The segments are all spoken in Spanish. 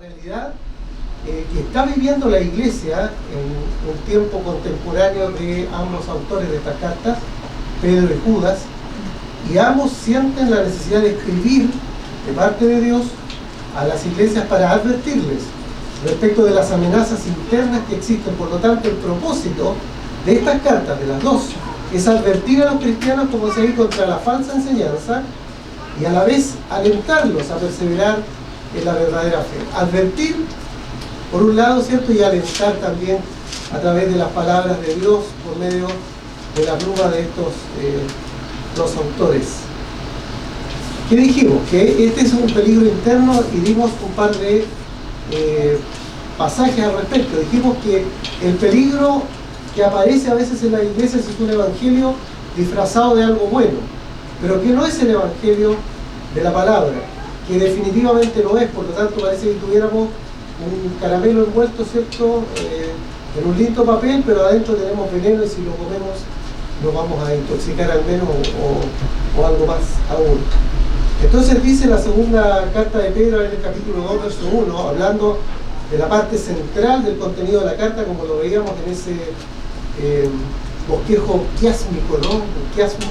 realidad que está viviendo la Iglesia en un tiempo contemporáneo de ambos autores de estas cartas, Pedro y Judas, y ambos sienten la necesidad de escribir de parte de Dios a las iglesias para advertirles respecto de las amenazas internas que existen. Por lo tanto, el propósito de estas cartas, de las dos, es advertir a los cristianos, como se dice, contra la falsa enseñanza y a la vez alentarlos a perseverar en la verdadera fe. Advertir, por un lado, ¿cierto? Y alentar también a través de las palabras de Dios por medio de la pluma de estos dos autores. ¿Qué dijimos? Que este es un peligro interno y dimos un par de pasajes al respecto. Dijimos que el peligro que aparece a veces en las iglesias es un evangelio disfrazado de algo bueno, pero que no es el evangelio de la palabra, que definitivamente no es. Por lo tanto, parece que tuviéramos un caramelo envuelto, ¿cierto?, en un lindo papel, pero adentro tenemos veneno y si lo comemos nos vamos a intoxicar al menos o algo más aún. Entonces dice la segunda carta de Pedro en el capítulo 2, verso 1, hablando de la parte central del contenido de la carta, como lo veíamos en ese bosquejo quiásmico, ¿no? El quiasmo.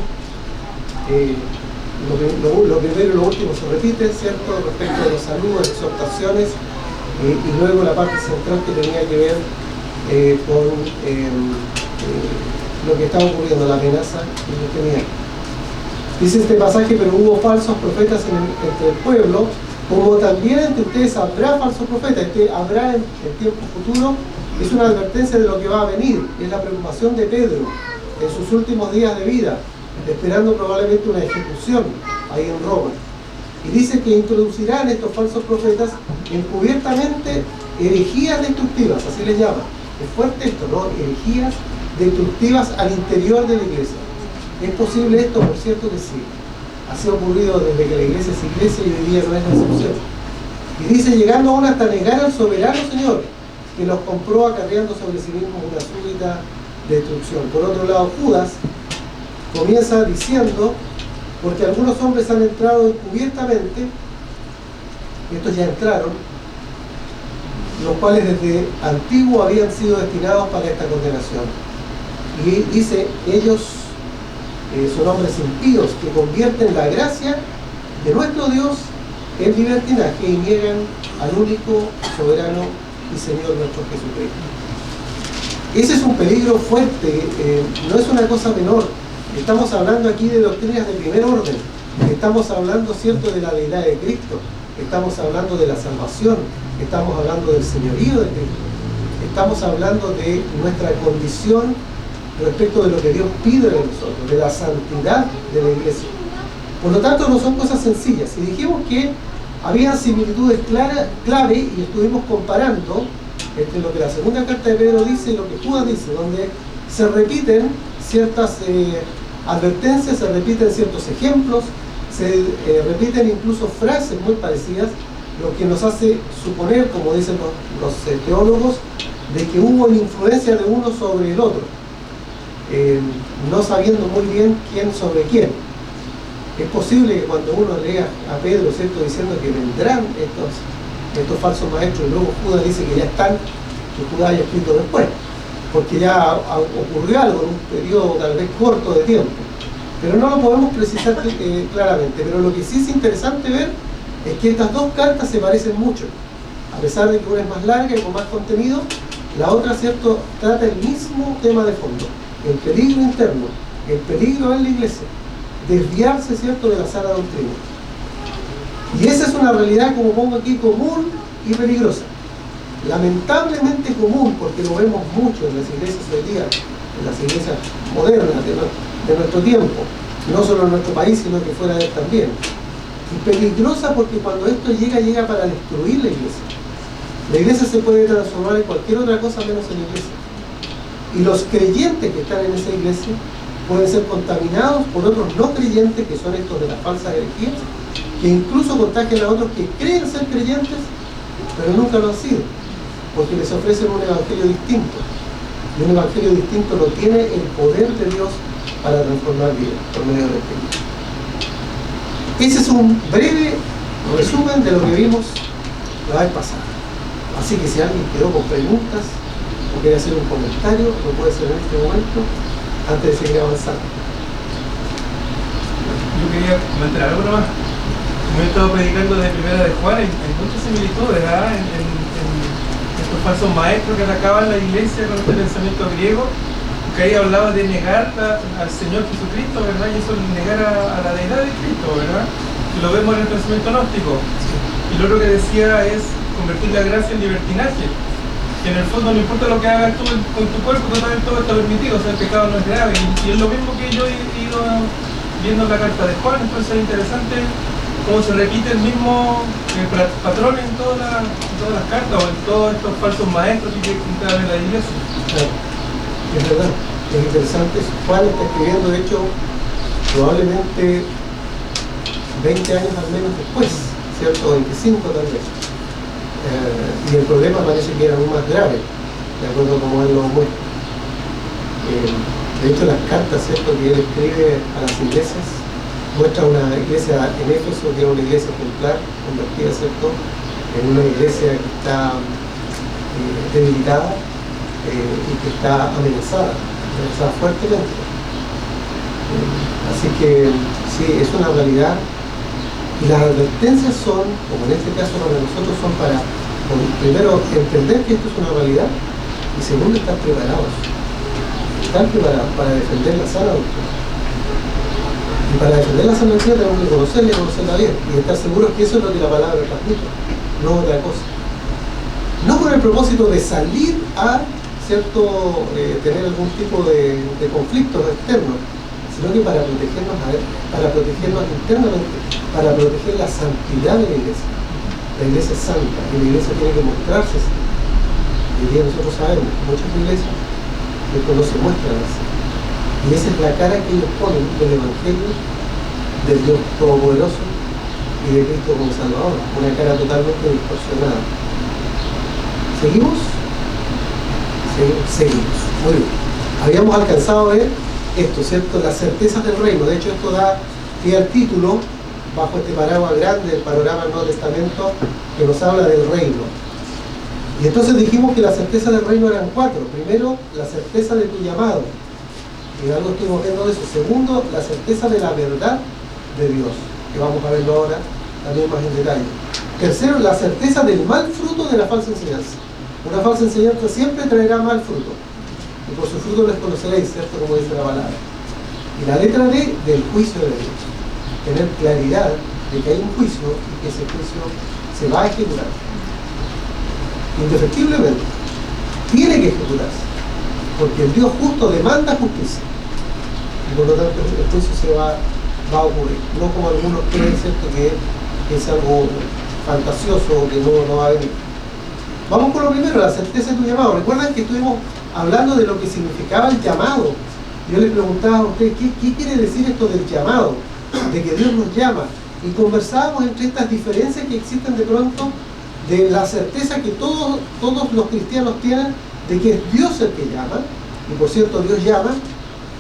Lo primero y lo último se repite, ¿cierto?, respecto de los saludos, exhortaciones, y luego la parte central que tenía que ver con lo que estaba ocurriendo, la amenaza que tenía. Dice este pasaje: pero hubo falsos profetas entre el pueblo, como también entre ustedes habrá falsos profetas. Este habrá en tiempo futuro es una advertencia de lo que va a venir. Es la preocupación de Pedro en sus últimos días de vida, esperando probablemente una ejecución ahí en Roma. Y dice que introducirán estos falsos profetas encubiertamente herejías destructivas, así les llama. Es fuerte esto, ¿no? Herejías destructivas al interior de la iglesia. ¿Es posible esto? Por cierto que sí. Así ha ocurrido desde que la iglesia es iglesia y hoy día no es la excepción. Y dice, llegando aún hasta negar al soberano Señor, que los compró acarreando sobre sí mismos una súbita destrucción. Por otro lado, Judas comienza diciendo: porque algunos hombres han entrado encubiertamente, y estos ya entraron, los cuales desde antiguo habían sido destinados para esta condenación. Y dice, ellos son hombres impíos que convierten la gracia de nuestro Dios en libertinaje y niegan al único soberano y Señor nuestro Jesucristo. Ese es un peligro fuerte, no es una cosa menor. Estamos hablando aquí de doctrinas de primer orden, estamos hablando, ¿cierto?, de la deidad de Cristo, estamos hablando de la salvación, estamos hablando del señorío de Cristo, estamos hablando de nuestra condición respecto de lo que Dios pide de nosotros, de la santidad de la iglesia. Por lo tanto, no son cosas sencillas. Y dijimos que había similitudes clave y estuvimos comparando entre lo que la segunda carta de Pedro dice y lo que Judas dice, donde se repiten ciertas advertencias, se repiten ciertos ejemplos, se repiten incluso frases muy parecidas, lo que nos hace suponer, como dicen los teólogos, de que hubo una influencia de uno sobre el otro, no sabiendo muy bien quién sobre quién. Es posible que cuando uno lea a Pedro, ¿cierto?, diciendo que vendrán estos falsos maestros, y luego Judas dice que ya están, que Judas haya escrito después, porque ya ocurrió algo en un periodo tal vez corto de tiempo, pero no lo podemos precisar claramente. Pero lo que sí es interesante ver es que estas dos cartas se parecen mucho, a pesar de que una es más larga y con más contenido, la otra, ¿cierto?, trata el mismo tema de fondo, el peligro interno, el peligro en la iglesia, desviarse, ¿cierto?, de la sana doctrina. Y esa es una realidad, como pongo aquí, común y peligrosa. Lamentablemente común, porque lo vemos mucho en las iglesias hoy día, en las iglesias modernas de nuestro tiempo, no solo en nuestro país, sino que fuera de él también. Y peligrosa porque cuando esto llega para destruir la iglesia. La iglesia se puede transformar en cualquier otra cosa menos en iglesia. Y los creyentes que están en esa iglesia pueden ser contaminados por otros no creyentes, que son estos de las falsas herejías, que incluso contagian a otros que creen ser creyentes, pero nunca lo han sido, porque les ofrecen un evangelio distinto. Y un evangelio distinto no tiene el poder de Dios para transformar vidas por medio del Espíritu. Ese es un breve resumen de lo que vimos la vez pasada. Así que si alguien quedó con preguntas o quiere hacer un comentario, lo puede hacer en este momento antes de seguir avanzando. Yo quería comentar algo más. Me he estado predicando de Primera de Juan, hay muchas similitudes en estos falsos maestros que atacaban la iglesia con este pensamiento griego, que ahí hablaba de negar al Señor Jesucristo, ¿verdad? Y eso negar a la deidad de Cristo, ¿verdad? Y lo vemos en el pensamiento gnóstico. Y lo otro que decía es convertir la gracia en libertinaje. Que en el fondo no importa lo que hagas tú con tu cuerpo, total, todo está permitido, o sea, el pecado no es grave. Y es lo mismo que yo he ido viendo en la carta de Juan, entonces es interesante cómo se repite el mismo patrón en todas las cartas o en todos estos falsos maestros que entraron en la iglesia. Claro, es verdad, es interesante. Juan está escribiendo, de hecho, probablemente 20 años al menos después, ¿cierto? 25 tal vez. Y el problema parece que era aún más grave, de acuerdo a cómo él lo muestra. De hecho, las cartas, ¿cierto?, que él escribe a las iglesias, muestra una iglesia en Éfeso, que era una iglesia ejemplar, convertida, ¿cierto?, en una iglesia que está debilitada y que está amenazada fuertemente. Así que sí, es una realidad. Y las advertencias son, como en este caso para nosotros, son para, primero, entender que esto es una realidad, y segundo, estar preparados. Estar preparados para defender la sana doctrina. Y para defender la sana doctrina tenemos que conocerla y conocerla bien, y estar seguros que eso es lo que la palabra transmite, no otra cosa. No con el propósito de salir a, ¿cierto?, tener algún tipo de conflictos externos, sino que para protegernos internamente, para proteger la santidad de la iglesia. La iglesia es santa y la iglesia tiene que mostrarse así. Hoy día nosotros sabemos que muchas iglesias esto no se muestran así. Y esa es la cara que ellos ponen del Evangelio, del Dios Todopoderoso y de Cristo como Salvador. Una cara totalmente distorsionada. ¿Seguimos? Seguimos. Muy bien. Habíamos alcanzado a ver esto, ¿cierto? Las certezas del reino. De hecho, esto da pie al título, bajo este paraguas grande del panorama del Nuevo Testamento, que nos habla del reino. Y entonces dijimos que las certezas del reino eran 4. Primero, la certeza de tu llamado. Y algo estuvimos viendo de eso. Segundo, la certeza de la verdad de Dios, que vamos a verlo ahora también más en detalle. Tercero, la certeza del mal fruto de la falsa enseñanza. Una falsa enseñanza siempre traerá mal fruto. Y por su fruto les conoceréis, ¿cierto?, como dice la palabra. Y la letra D, del juicio de Dios. Tener claridad de que hay un juicio y que ese juicio se va a ejecutar. Indefectiblemente. Tiene que ejecutarse. Porque el Dios justo demanda justicia. Y por lo tanto el juicio se va a ocurrir. No como algunos creen, ¿cierto?, que es algo fantasioso o que no va a venir. Vamos por lo primero, la certeza de tu llamado. Recuerdan que estuvimos hablando de lo que significaba el llamado. Yo les preguntaba a ustedes, ¿qué quiere decir esto del llamado? De que Dios nos llama. Y conversábamos entre estas diferencias que existen de pronto, de la certeza que todos los cristianos tienen de que es Dios el que llama. Y por cierto, Dios llama.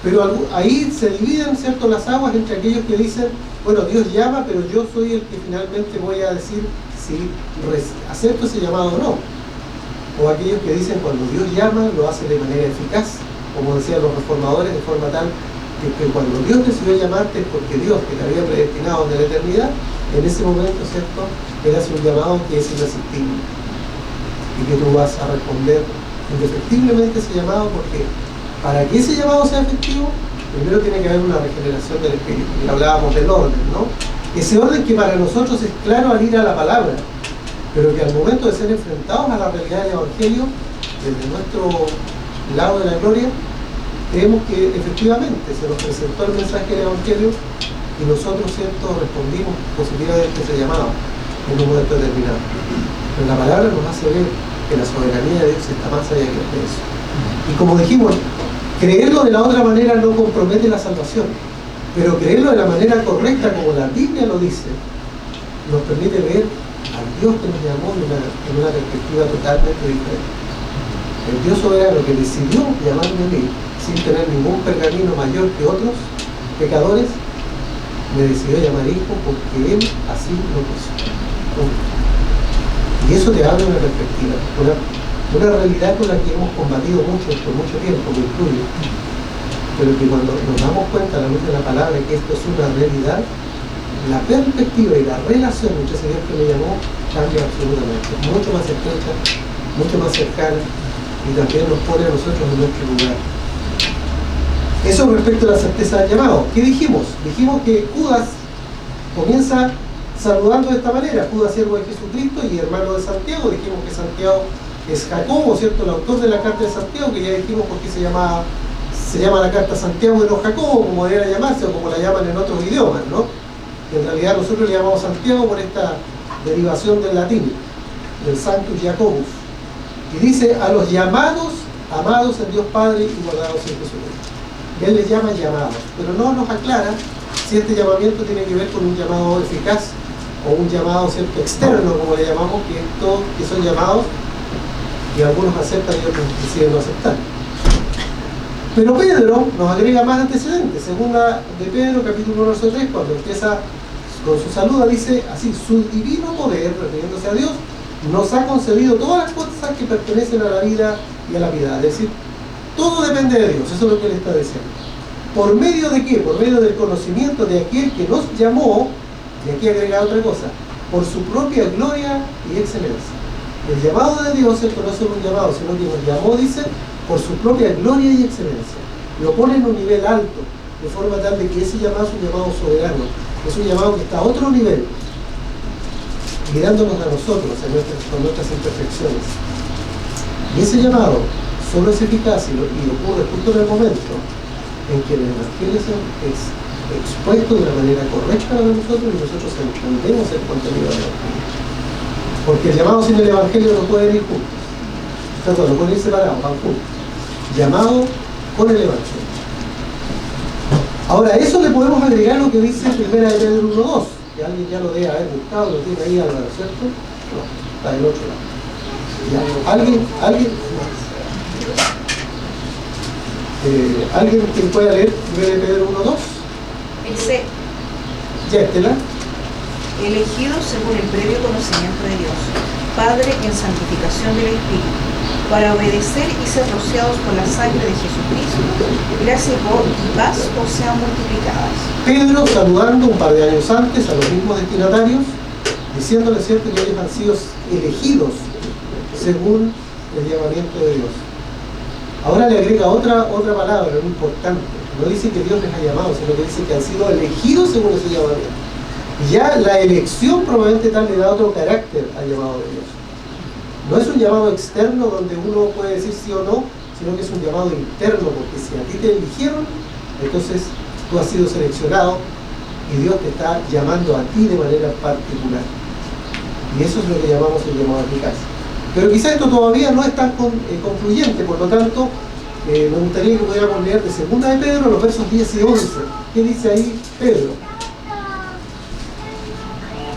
Pero ahí se dividen, ¿cierto?, las aguas entre aquellos que dicen, bueno, Dios llama, pero yo soy el que finalmente voy a decir si acepto ese llamado o no. O aquellos que dicen cuando Dios llama lo hace de manera eficaz, como decían los reformadores, de forma tal que cuando Dios decidió llamarte es porque Dios, que te había predestinado desde la eternidad, en ese momento, ¿cierto?, Él hace un llamado que es irresistible y que tú vas a responder indefectiblemente ese llamado, porque para que ese llamado sea efectivo, primero tiene que haber una regeneración del espíritu. Y hablábamos del orden, ¿no? Ese orden que para nosotros es claro al ir a la palabra, pero que al momento de ser enfrentados a la realidad del Evangelio, desde nuestro lado de la gloria, creemos que efectivamente se nos presentó el mensaje del Evangelio y nosotros, ¿cierto?, respondimos positivamente a ese llamado en un momento determinado. Pero la palabra nos hace ver que la soberanía de Dios está más allá de eso. Y como dijimos, creerlo de la otra manera no compromete la salvación, pero creerlo de la manera correcta, como la Biblia lo dice, nos permite ver al Dios que nos llamó en una perspectiva totalmente diferente. El Dios soberano que decidió llamarme a mí sin tener ningún pergamino mayor que otros pecadores, me decidió llamar hijo porque Él así lo quiso. Y eso te abre una perspectiva, una realidad con la que hemos combatido mucho por mucho tiempo, me incluyo. Pero que cuando nos damos cuenta a la luz de la palabra que esto es una realidad, la perspectiva y la relación entre ese Dios que me llamó cambia absolutamente, mucho más estrecha, mucho más cercana, y también nos pone a nosotros en nuestro lugar. Eso respecto a la certeza del llamado. ¿Qué dijimos? Dijimos que Judas comienza saludando de esta manera: Judas, siervo de Jesucristo y hermano de Santiago. Dijimos que Santiago es Jacobo, ¿cierto? El autor de la carta de Santiago, que ya dijimos por qué se llama la carta Santiago y no Jacobo, como debería llamarse, o como la llaman en otros idiomas, ¿no? En realidad nosotros le llamamos Santiago por esta derivación del latín, del Sanctus Jacobus. Y dice: a los llamados, amados en Dios Padre y guardados en Jesucristo. Él les llama llamados, pero no nos aclara si este llamamiento tiene que ver con un llamado eficaz o un llamado, ¿cierto?, externo, como le llamamos, que son llamados y algunos aceptan y otros deciden no aceptar. Pero Pedro nos agrega más antecedentes. Segunda de Pedro, capítulo 1, verso 3, cuando empieza con su saluda, dice así: su divino poder, refiriéndose a Dios, nos ha concedido todas las cosas que pertenecen a la vida y a la piedad. Es decir, todo depende de Dios, eso es lo que él está diciendo. ¿Por medio de qué? Por medio del conocimiento de aquel que nos llamó, y aquí agrega otra cosa, por su propia gloria y excelencia. El llamado de Dios, esto no es solo un llamado, sino que nos llamó, dice, por su propia gloria y excelencia. Lo pone en un nivel alto, de forma tal de que ese llamado es un llamado soberano, es un llamado que está a otro nivel, mirándonos a nosotros, con nuestras imperfecciones. Y ese llamado solo es eficaz y ocurre justo en el momento en que el Evangelio es expuesto de una manera correcta para nosotros y nosotros entendemos el contenido del Evangelio. Porque el llamado sin el Evangelio no pueden ir juntos. Perdón, no pueden ir separados, van juntos. Llamado con el Evangelio. Ahora, a eso le podemos agregar lo que dice 1 de Pedro 1:2, que alguien ya lo debe haber buscado, lo tiene ahí, Álvaro, ¿cierto? No, está del otro lado. ¿Ya? ¿Alguien que pueda leer 1 de Pedro 1:2? Dice: Ya, Estela. elegidos según el previo conocimiento de Dios, Padre en santificación del Espíritu, para obedecer y ser rociados con la sangre de Jesucristo, gracia y paz os sean multiplicadas. Pedro saludando un par de años antes a los mismos destinatarios, diciéndoles, cierto, que ellos han sido elegidos según el llamamiento de Dios. Ahora le agrega otra palabra muy importante. No dice que Dios les ha llamado, sino que dice que han sido elegidos según ese llamamiento. Y ya la elección probablemente tal le da otro carácter al llamado de Dios. No es un llamado externo donde uno puede decir sí o no, sino que es un llamado interno, porque si a ti te eligieron, entonces tú has sido seleccionado y Dios te está llamando a ti de manera particular. Y eso es lo que llamamos el llamado eficaz. Pero quizá esto todavía no es tan concluyente, por lo tanto, me gustaría que pudiéramos leer de 2 de Pedro los versos 10 y 11. ¿Qué dice ahí Pedro?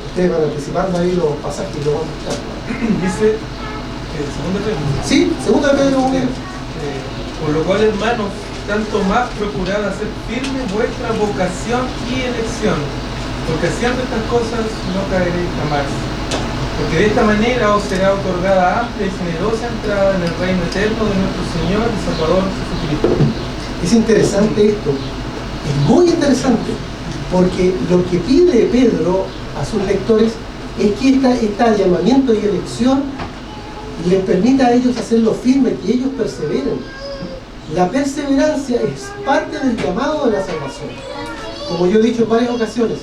Ustedes van anticipando ahí los pasajes y lo van a buscar. Dice, 2 de Pedro. Sí, 2 de Pedro 1. Por lo cual, hermanos, tanto más procurad hacer firme vuestra vocación y elección, porque haciendo estas cosas no caeréis jamás. Porque de esta manera os será otorgada amplia y generosa entrada en el reino eterno de nuestro Señor y Salvador Jesucristo. Es interesante esto, es muy interesante, porque lo que pide Pedro a sus lectores es que este llamamiento y elección les permita a ellos hacerlo firme, que ellos perseveren. La perseverancia es parte del llamado de la salvación. Como yo he dicho en varias ocasiones,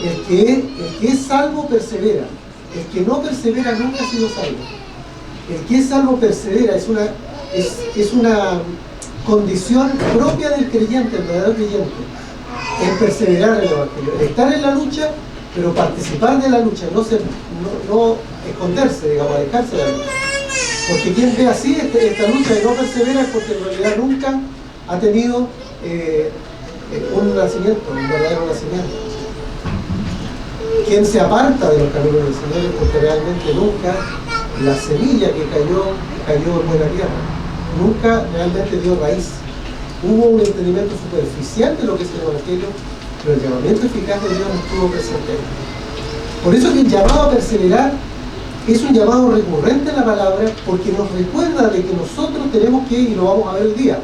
el que es salvo persevera. El que no persevera nunca ha sido salvo. El que es salvo persevera, es una condición propia del creyente, el verdadero creyente. El perseverar en el Evangelio, el estar en la lucha, pero participar de la lucha, no esconderse, digamos, alejarse de la lucha. Porque quien ve así esta lucha de no persevera es porque en realidad nunca ha tenido un nacimiento, un verdadero nacimiento. Quien se aparta de los caminos del Señor es porque realmente nunca la semilla que cayó en buena tierra, nunca realmente dio raíz. Hubo un entendimiento superficial de lo que es el Evangelio, pero el llamamiento eficaz de Dios no estuvo presente ahí. Por eso que el llamado a perseverar Es un llamado recurrente en la palabra porque nos recuerda de que nosotros tenemos que, y lo vamos a ver hoy día,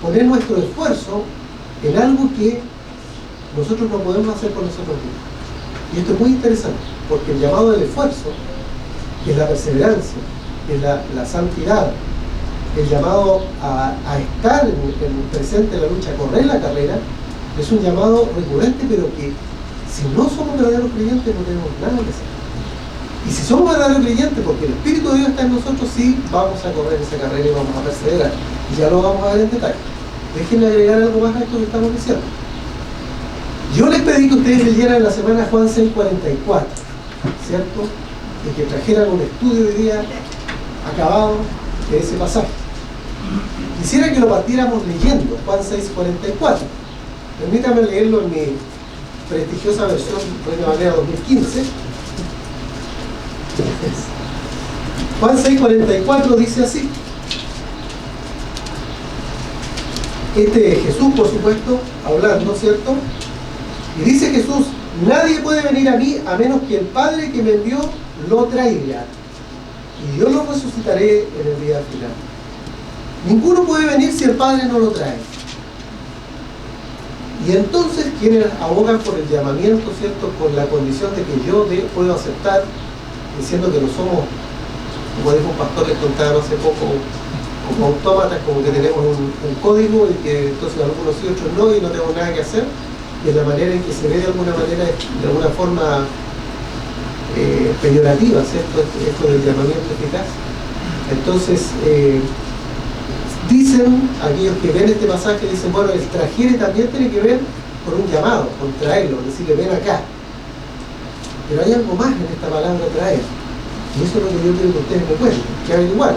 poner nuestro esfuerzo en algo que nosotros no podemos hacer por nosotros mismos. Y esto es muy interesante, porque el llamado del esfuerzo, que es la perseverancia, que es la santidad, el llamado a estar en presente en la lucha, a correr la carrera, es un llamado recurrente, pero que si no somos verdaderos creyentes no tenemos nada que hacer. Y si somos verdaderos creyentes, porque el Espíritu de Dios está en nosotros, sí vamos a correr esa carrera y vamos a perseverar. Y ya lo vamos a ver en detalle. Déjenme agregar algo más a esto que estamos diciendo. Yo les pedí que ustedes leyeran en la semana Juan 6:44, ¿cierto? Y que trajeran un estudio hoy día acabado de ese pasaje. Quisiera que lo partiéramos leyendo, Juan 6:44. Permítanme leerlo en mi prestigiosa versión Reina Valera 2015. Juan 6:44 dice así. Este es Jesús, por supuesto, hablando, ¿cierto? Y dice Jesús: nadie puede venir a mí a menos que el Padre que me envió lo traiga, y yo lo resucitaré en el día final. Ninguno puede venir si el Padre no lo trae. Y entonces quienes abogan por el llamamiento, ¿cierto?, con la condición de que yo puedo aceptar, diciendo que no somos, como dijo un pastor, les contaba hace poco, como autómatas, como que tenemos un código y que entonces algunos sí, otros no, y no tenemos nada que hacer. Y la manera en que se ve de alguna manera, de alguna forma peyorativa, ¿cierto?, esto del llamamiento eficaz. Entonces, dicen aquellos que ven este pasaje, dicen, bueno, el trajere también tiene que ver con un llamado, con traerlo, decirle, ven acá. Pero hay algo más en esta palabra traer, y eso es lo que yo quiero que ustedes me cuenten, que averiguar.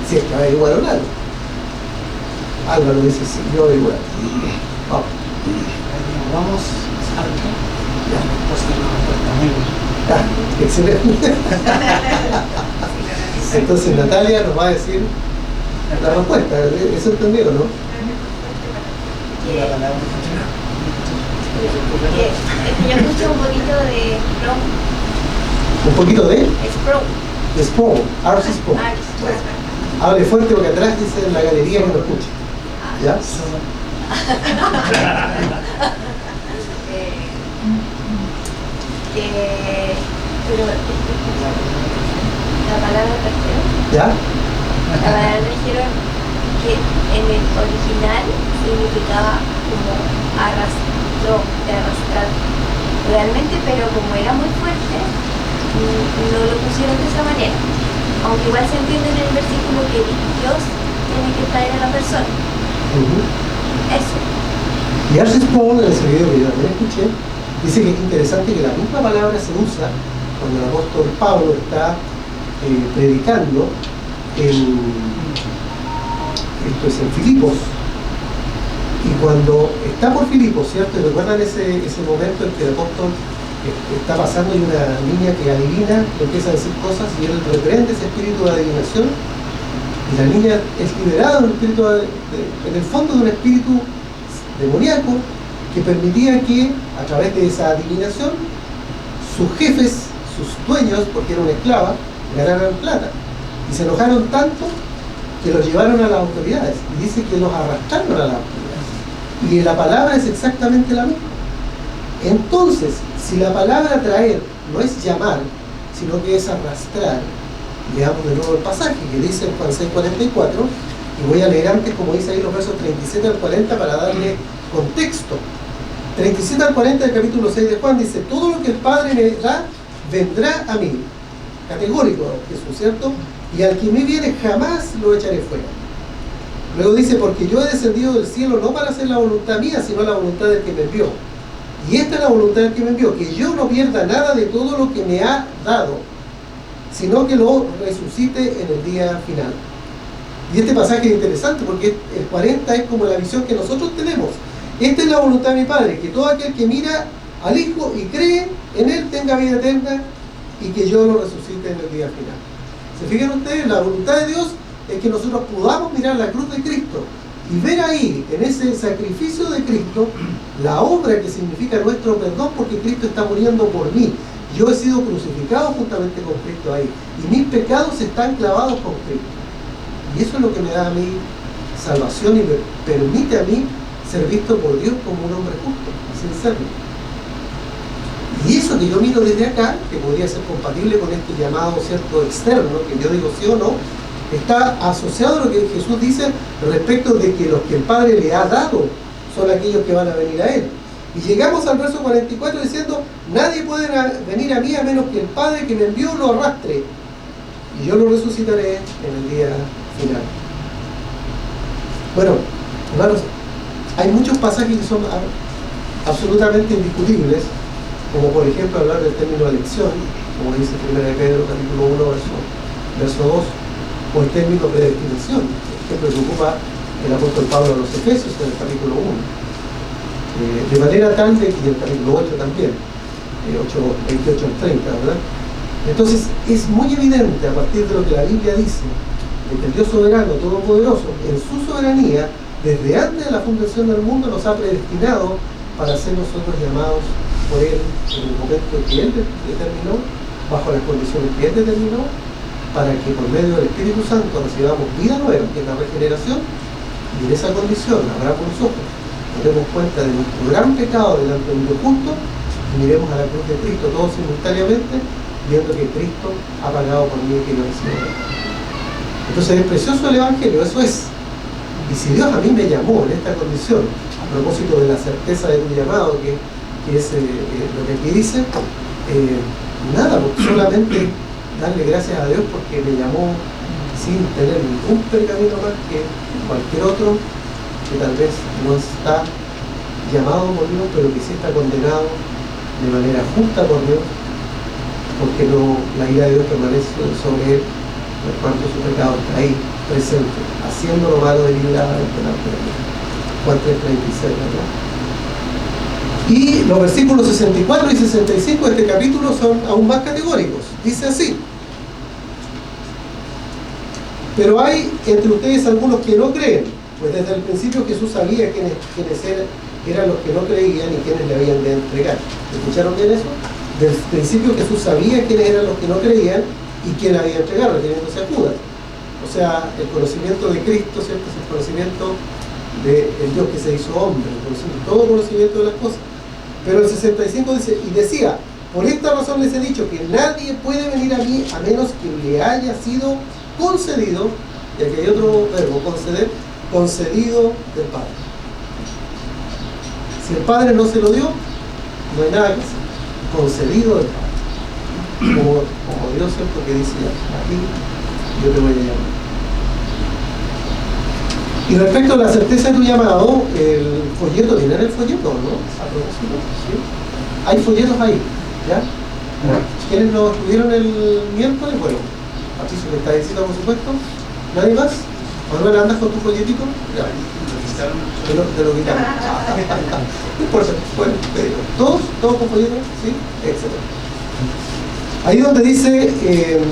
Si es que averiguaron algo. Álvaro dice, sí, yo averiguar. Vamos. Vamos alto. Ya. Pues no, muy bien. Excelente. Entonces Natalia nos va a decir la respuesta. ¿Eso entendido, no? La palabra Yo escuché un poquito de Sprung. Un poquito de Sprung. Spawn, Ars Spawn. Hable fuerte porque atrás dice en la galería que no escucha. ¿Ya? Pero la palabra trajeron, ¿Ya? la palabra trajeron que en el original significaba como arrastró, de arrastrar realmente, pero como era muy fuerte, no lo pusieron de esa manera. Aunque igual se entiende en el versículo que Dios tiene que traer a la persona. Eso. Y Ars Spawn, en ese video que yo también escuché, dice que es interesante que la misma palabra se usa cuando el apóstol Pablo está predicando en Filipos, y cuando está por Filipos, ¿cierto? Y recuerdan ese momento en que el apóstol está pasando y una niña que adivina le empieza a decir cosas y él reprende ese espíritu de adivinación, y la niña es liberada en el fondo de un espíritu demoníaco que permitía que a través de esa adivinación sus jefes, sus dueños, porque era una esclava, ganaran plata, y se enojaron tanto que los llevaron a las autoridades, y dice que los arrastraron a las autoridades, y la palabra es exactamente la misma. Entonces, si la palabra traer no es llamar, sino que es arrastrar, leamos de nuevo el pasaje que dice en Juan 6:44, y voy a leer antes, como dice ahí, los versos 37 al 40 para darle contexto. 37 al 40 del capítulo 6 de Juan dice: todo lo que el Padre me da, vendrá a mí. Categórico Jesús, ¿cierto? Y al que me viene jamás lo echaré fuera. Luego dice: porque yo he descendido del cielo no para hacer la voluntad mía, sino la voluntad del que me envió. Y esta es la voluntad del que me envió, que yo no pierda nada de todo lo que me ha dado, sino que lo resucite en el día final. Y este pasaje es interesante porque el 40 es como la visión que nosotros tenemos. Esta es la voluntad de mi Padre, que todo aquel que mira al Hijo y cree en Él tenga vida eterna, y que yo lo resucite en el día final. ¿Se fijan ustedes? La voluntad de Dios es que nosotros podamos mirar la cruz de Cristo y ver ahí, en ese sacrificio de Cristo, la obra que significa nuestro perdón, porque Cristo está muriendo por mí. Yo he sido crucificado juntamente con Cristo ahí. Y mis pecados están clavados con Cristo. Y eso es lo que me da a mí salvación y me permite a mí ser visto por Dios como un hombre justo, sin serlo. Y eso que yo miro desde acá, que podría ser compatible con este llamado cierto externo, que yo digo sí o no, está asociado a lo que Jesús dice respecto de que los que el Padre le ha dado son aquellos que van a venir a Él. Y llegamos al verso 44 diciendo, nadie puede venir a mí a menos que el Padre que me envió lo arrastre, y yo lo resucitaré en el día final. Bueno, hermanos, hay muchos pasajes que son absolutamente indiscutibles, como por ejemplo hablar del término elección, como dice 1 Pedro capítulo 1 verso 2, o el término predestinación, que preocupa el apóstol Pablo a los Efesios en el capítulo 1. De manera tal de que, y el capítulo 8 también, 28 al 30, ¿verdad? Entonces es muy evidente a partir de lo que la Biblia dice, de que el Dios soberano, todopoderoso, en su soberanía, desde antes de la fundación del mundo, nos ha predestinado para ser nosotros llamados por Él en el momento que Él determinó, bajo las condiciones que Él determinó, para que por medio del Espíritu Santo recibamos vida nueva, que es la regeneración, y en esa condición abramos los ojos, nos demos cuenta de nuestro gran pecado delante de un Dios justo, y miremos a la cruz de Cristo todos simultáneamente, viendo que Cristo ha pagado por mí que yo recibo. Entonces es precioso el Evangelio, eso es. Y si Dios a mí me llamó en esta condición, a propósito de la certeza de tu llamado, que es lo que aquí dice, nada, porque solamente darle gracias a Dios porque me llamó sin tener ningún pergamino más que cualquier otro que tal vez no está llamado por Dios, pero que sí está condenado de manera justa por Dios, porque la ira de Dios permanece sobre él, por cuanto su pecado está ahí presente, haciendo lo malo deliberado delante de Dios. Juan 3:36, ¿verdad? Y los versículos 64 y 65 de este capítulo son aún más categóricos. Dice así: pero hay entre ustedes algunos que no creen, pues desde el principio Jesús sabía quiénes eran los que no creían y quiénes le habían de entregar. ¿Escucharon bien eso? Desde el principio Jesús sabía quiénes eran los que no creían y quién había de entregar, refiriéndose a Judas. O sea, el conocimiento de Cristo, ¿cierto? Es el conocimiento del Dios que se hizo hombre, todo conocimiento de las cosas. Pero el 65 dice, y decía, por esta razón les he dicho que nadie puede venir a mí a menos que le haya sido concedido, y aquí hay otro verbo, conceder, concedido del Padre. Si el Padre no se lo dio, no hay nada que hacer. Concedido del Padre. Como Dios, ¿cierto? Que dice, aquí yo te voy a llamar. Y respecto a la certeza de tu llamado, el folleto, ¿tiene el folleto, no? A propósito, ¿sí? Hay folletos ahí, ¿ya? ¿Quiénes lo tuvieron el miércoles? Bueno, Patricio que está de visita, por supuesto. ¿Nadie más? Manuel, ¿andas con tu folletito? Ya. Te lo quitaron. No importa, bueno, ¿todos con folleto? ¿Sí? Excelente. Ahí donde dice,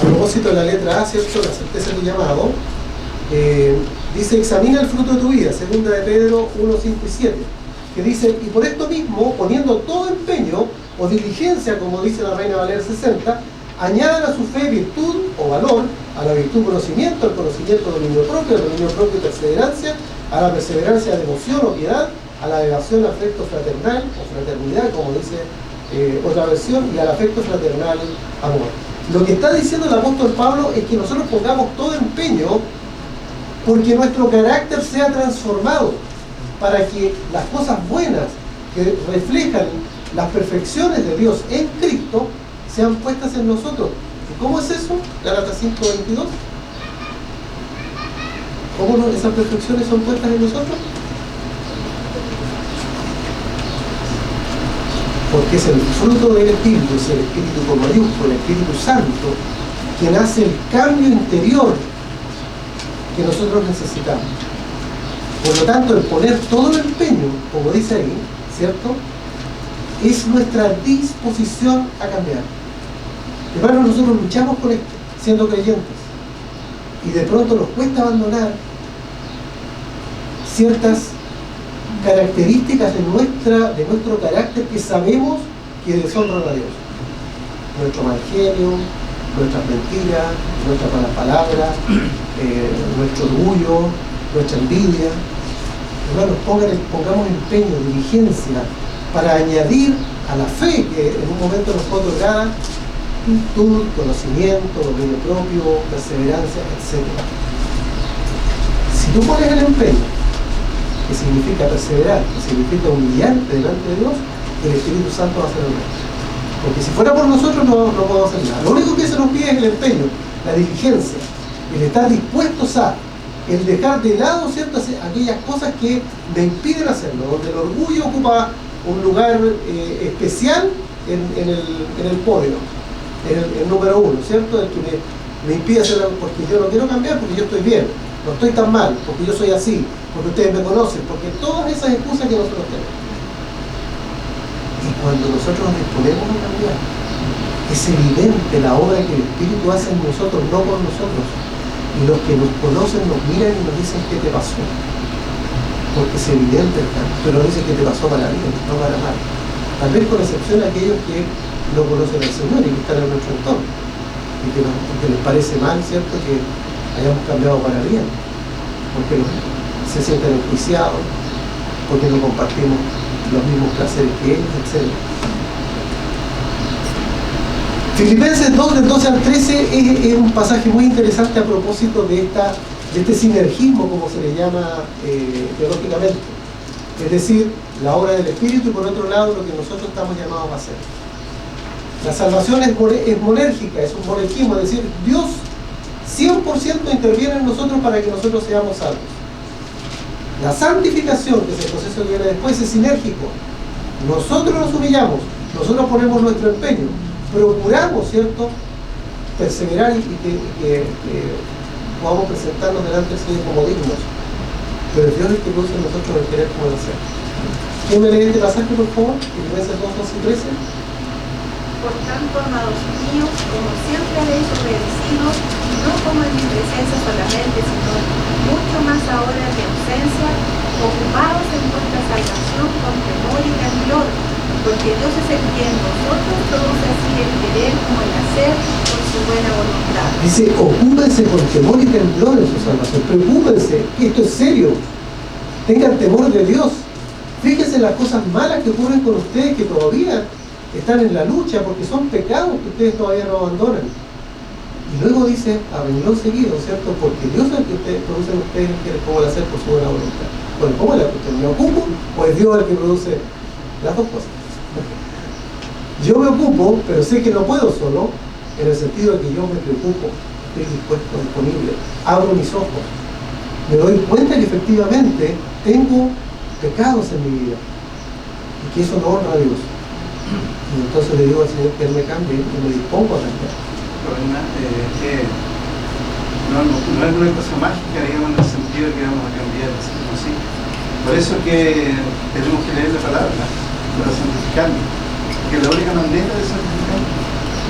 a propósito de la letra A, ¿cierto? La certeza de tu llamado, dice, examina el fruto de tu vida, segunda de Pedro 1, 5 y 7, que dice, y por esto mismo, poniendo todo empeño o diligencia, como dice la Reina Valera 60, añadan a su fe virtud o valor, a la virtud conocimiento, al conocimiento dominio propio, al dominio propio perseverancia, a la perseverancia devoción o piedad, a la devoción afecto fraternal o fraternidad, como dice otra versión, y al afecto fraternal amor. Lo que está diciendo el apóstol Pablo es que nosotros pongamos todo empeño porque nuestro carácter sea transformado, para que las cosas buenas que reflejan las perfecciones de Dios en Cristo sean puestas en nosotros. ¿Y cómo es eso? Gálatas 5:22. ¿Cómo esas perfecciones son puestas en nosotros? Porque es el fruto del Espíritu, es el Espíritu con mayúscula, el Espíritu Santo, quien hace el cambio interior que nosotros necesitamos. Por lo tanto, el poner todo el empeño, como dice ahí, ¿cierto?, es nuestra disposición a cambiar. Hermanos, nosotros luchamos con esto, siendo creyentes, y de pronto nos cuesta abandonar ciertas características de nuestro carácter que sabemos que deshonran a Dios. nuestro mal genio, nuestras mentiras, nuestras malas palabras, nuestro orgullo, nuestra envidia. Hermanos, pongamos empeño, diligencia, para añadir a la fe que en un momento nos fue otorgada virtud, conocimiento, dominio propio, perseverancia, etc. Si tú pones el empeño, que significa perseverar, que significa humillarte delante de Dios, el Espíritu Santo va a hacer el resto. Porque si fuera por nosotros no podemos hacer nada. Lo único que se nos pide es el empeño, la diligencia, el estar dispuestos a, el dejar de lado, ¿cierto?, aquellas cosas que me impiden hacerlo, donde el orgullo ocupa un lugar especial en el podio, el número uno, ¿cierto?, el que me impide hacerlo porque yo no quiero cambiar, porque yo estoy bien, no estoy tan mal, porque yo soy así, porque ustedes me conocen, porque todas esas excusas que nosotros tenemos. Y cuando nosotros nos disponemos a cambiar, es evidente la obra que el Espíritu hace en nosotros, no por nosotros. Y los que nos conocen nos miran y nos dicen ¿qué te pasó? Porque es evidente el cambio, pero nos dicen que te pasó para bien, no para mal. Tal vez con excepción a aquellos que no conocen al Señor y que están en nuestro entorno. Y que les parece mal, ¿cierto?, que hayamos cambiado para bien. Porque se sienten enjuiciados, porque no compartimos los mismos placeres que ellos, etc. Filipenses 2, del 12 al 13 es un pasaje muy interesante a propósito de este sinergismo, como se le llama teológicamente. Es decir, la obra del Espíritu y por otro lado lo que nosotros estamos llamados a hacer. La salvación es monérgica, es un monergismo, es decir, Dios 100% interviene en nosotros para que nosotros seamos salvos. La santificación, que es el proceso que viene después, es sinérgico. Nosotros nos humillamos, nosotros ponemos nuestro empeño, procuramos, ¿cierto?, perseverar y que podamos presentarnos delante del Señor como dignos. Pero Dios es el que produce en nosotros el querer como el hacer. ¿Quién me lee este pasaje, por favor? Filipenses 2, 12 y 13. Por tanto, amados míos, como siempre habéis obedecido, no como en mi presencia solamente, sino mucho más ahora en mi ausencia, ocupados en vuestra salvación con temor y temblor, porque Dios es el que en vosotros produce así el querer como el hacer por su buena voluntad. Dice, ocúpense con temor y temblor en su salvación. Preocúpense, que esto es serio. Tengan temor de Dios. Fíjense en las cosas malas que ocurren con ustedes, que todavía están en la lucha, porque son pecados que ustedes todavía no abandonan. Y luego dice, a renglón seguido, ¿cierto? Porque Dios es el que produce en ustedes el querer como el hacer por su buena voluntad. Bueno, ¿cómo es la cuestión? ¿Me ocupo o es Dios el que produce las dos cosas? Yo me ocupo, pero sé que no puedo solo, en el sentido de que yo me preocupo, estoy dispuesto, disponible, abro mis ojos, me doy cuenta que efectivamente tengo pecados en mi vida y que eso no honra a Dios. Y entonces le digo al Señor que Él me cambie y me dispongo a cambiar. No es una cosa mágica, digamos, en el sentido de que vamos a cambiar, así. Por eso que tenemos que leer la palabra para santificarnos, que es la única manera de santificarnos.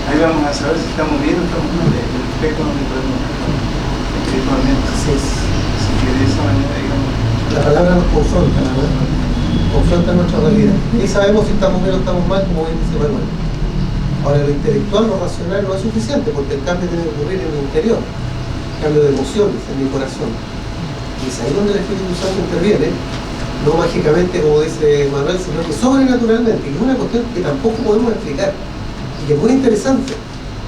Ahí vamos a saber si estamos bien o estamos mal, el espejo donde podemos espiritualmente. Así es. Así que de esa manera, digamos, La palabra nos confronta, ¿verdad? Confronta nuestra realidad. Y sabemos si estamos bien o estamos mal, como bien dice Manuel. Ahora, lo intelectual, lo racional no es suficiente, porque el cambio debe ocurrir en el interior, cambio de emociones en mi corazón. Y es ahí donde el Espíritu Santo interviene, no mágicamente, como dice Manuel, sino que sobrenaturalmente. Y es una cuestión que tampoco podemos explicar, y que es muy interesante,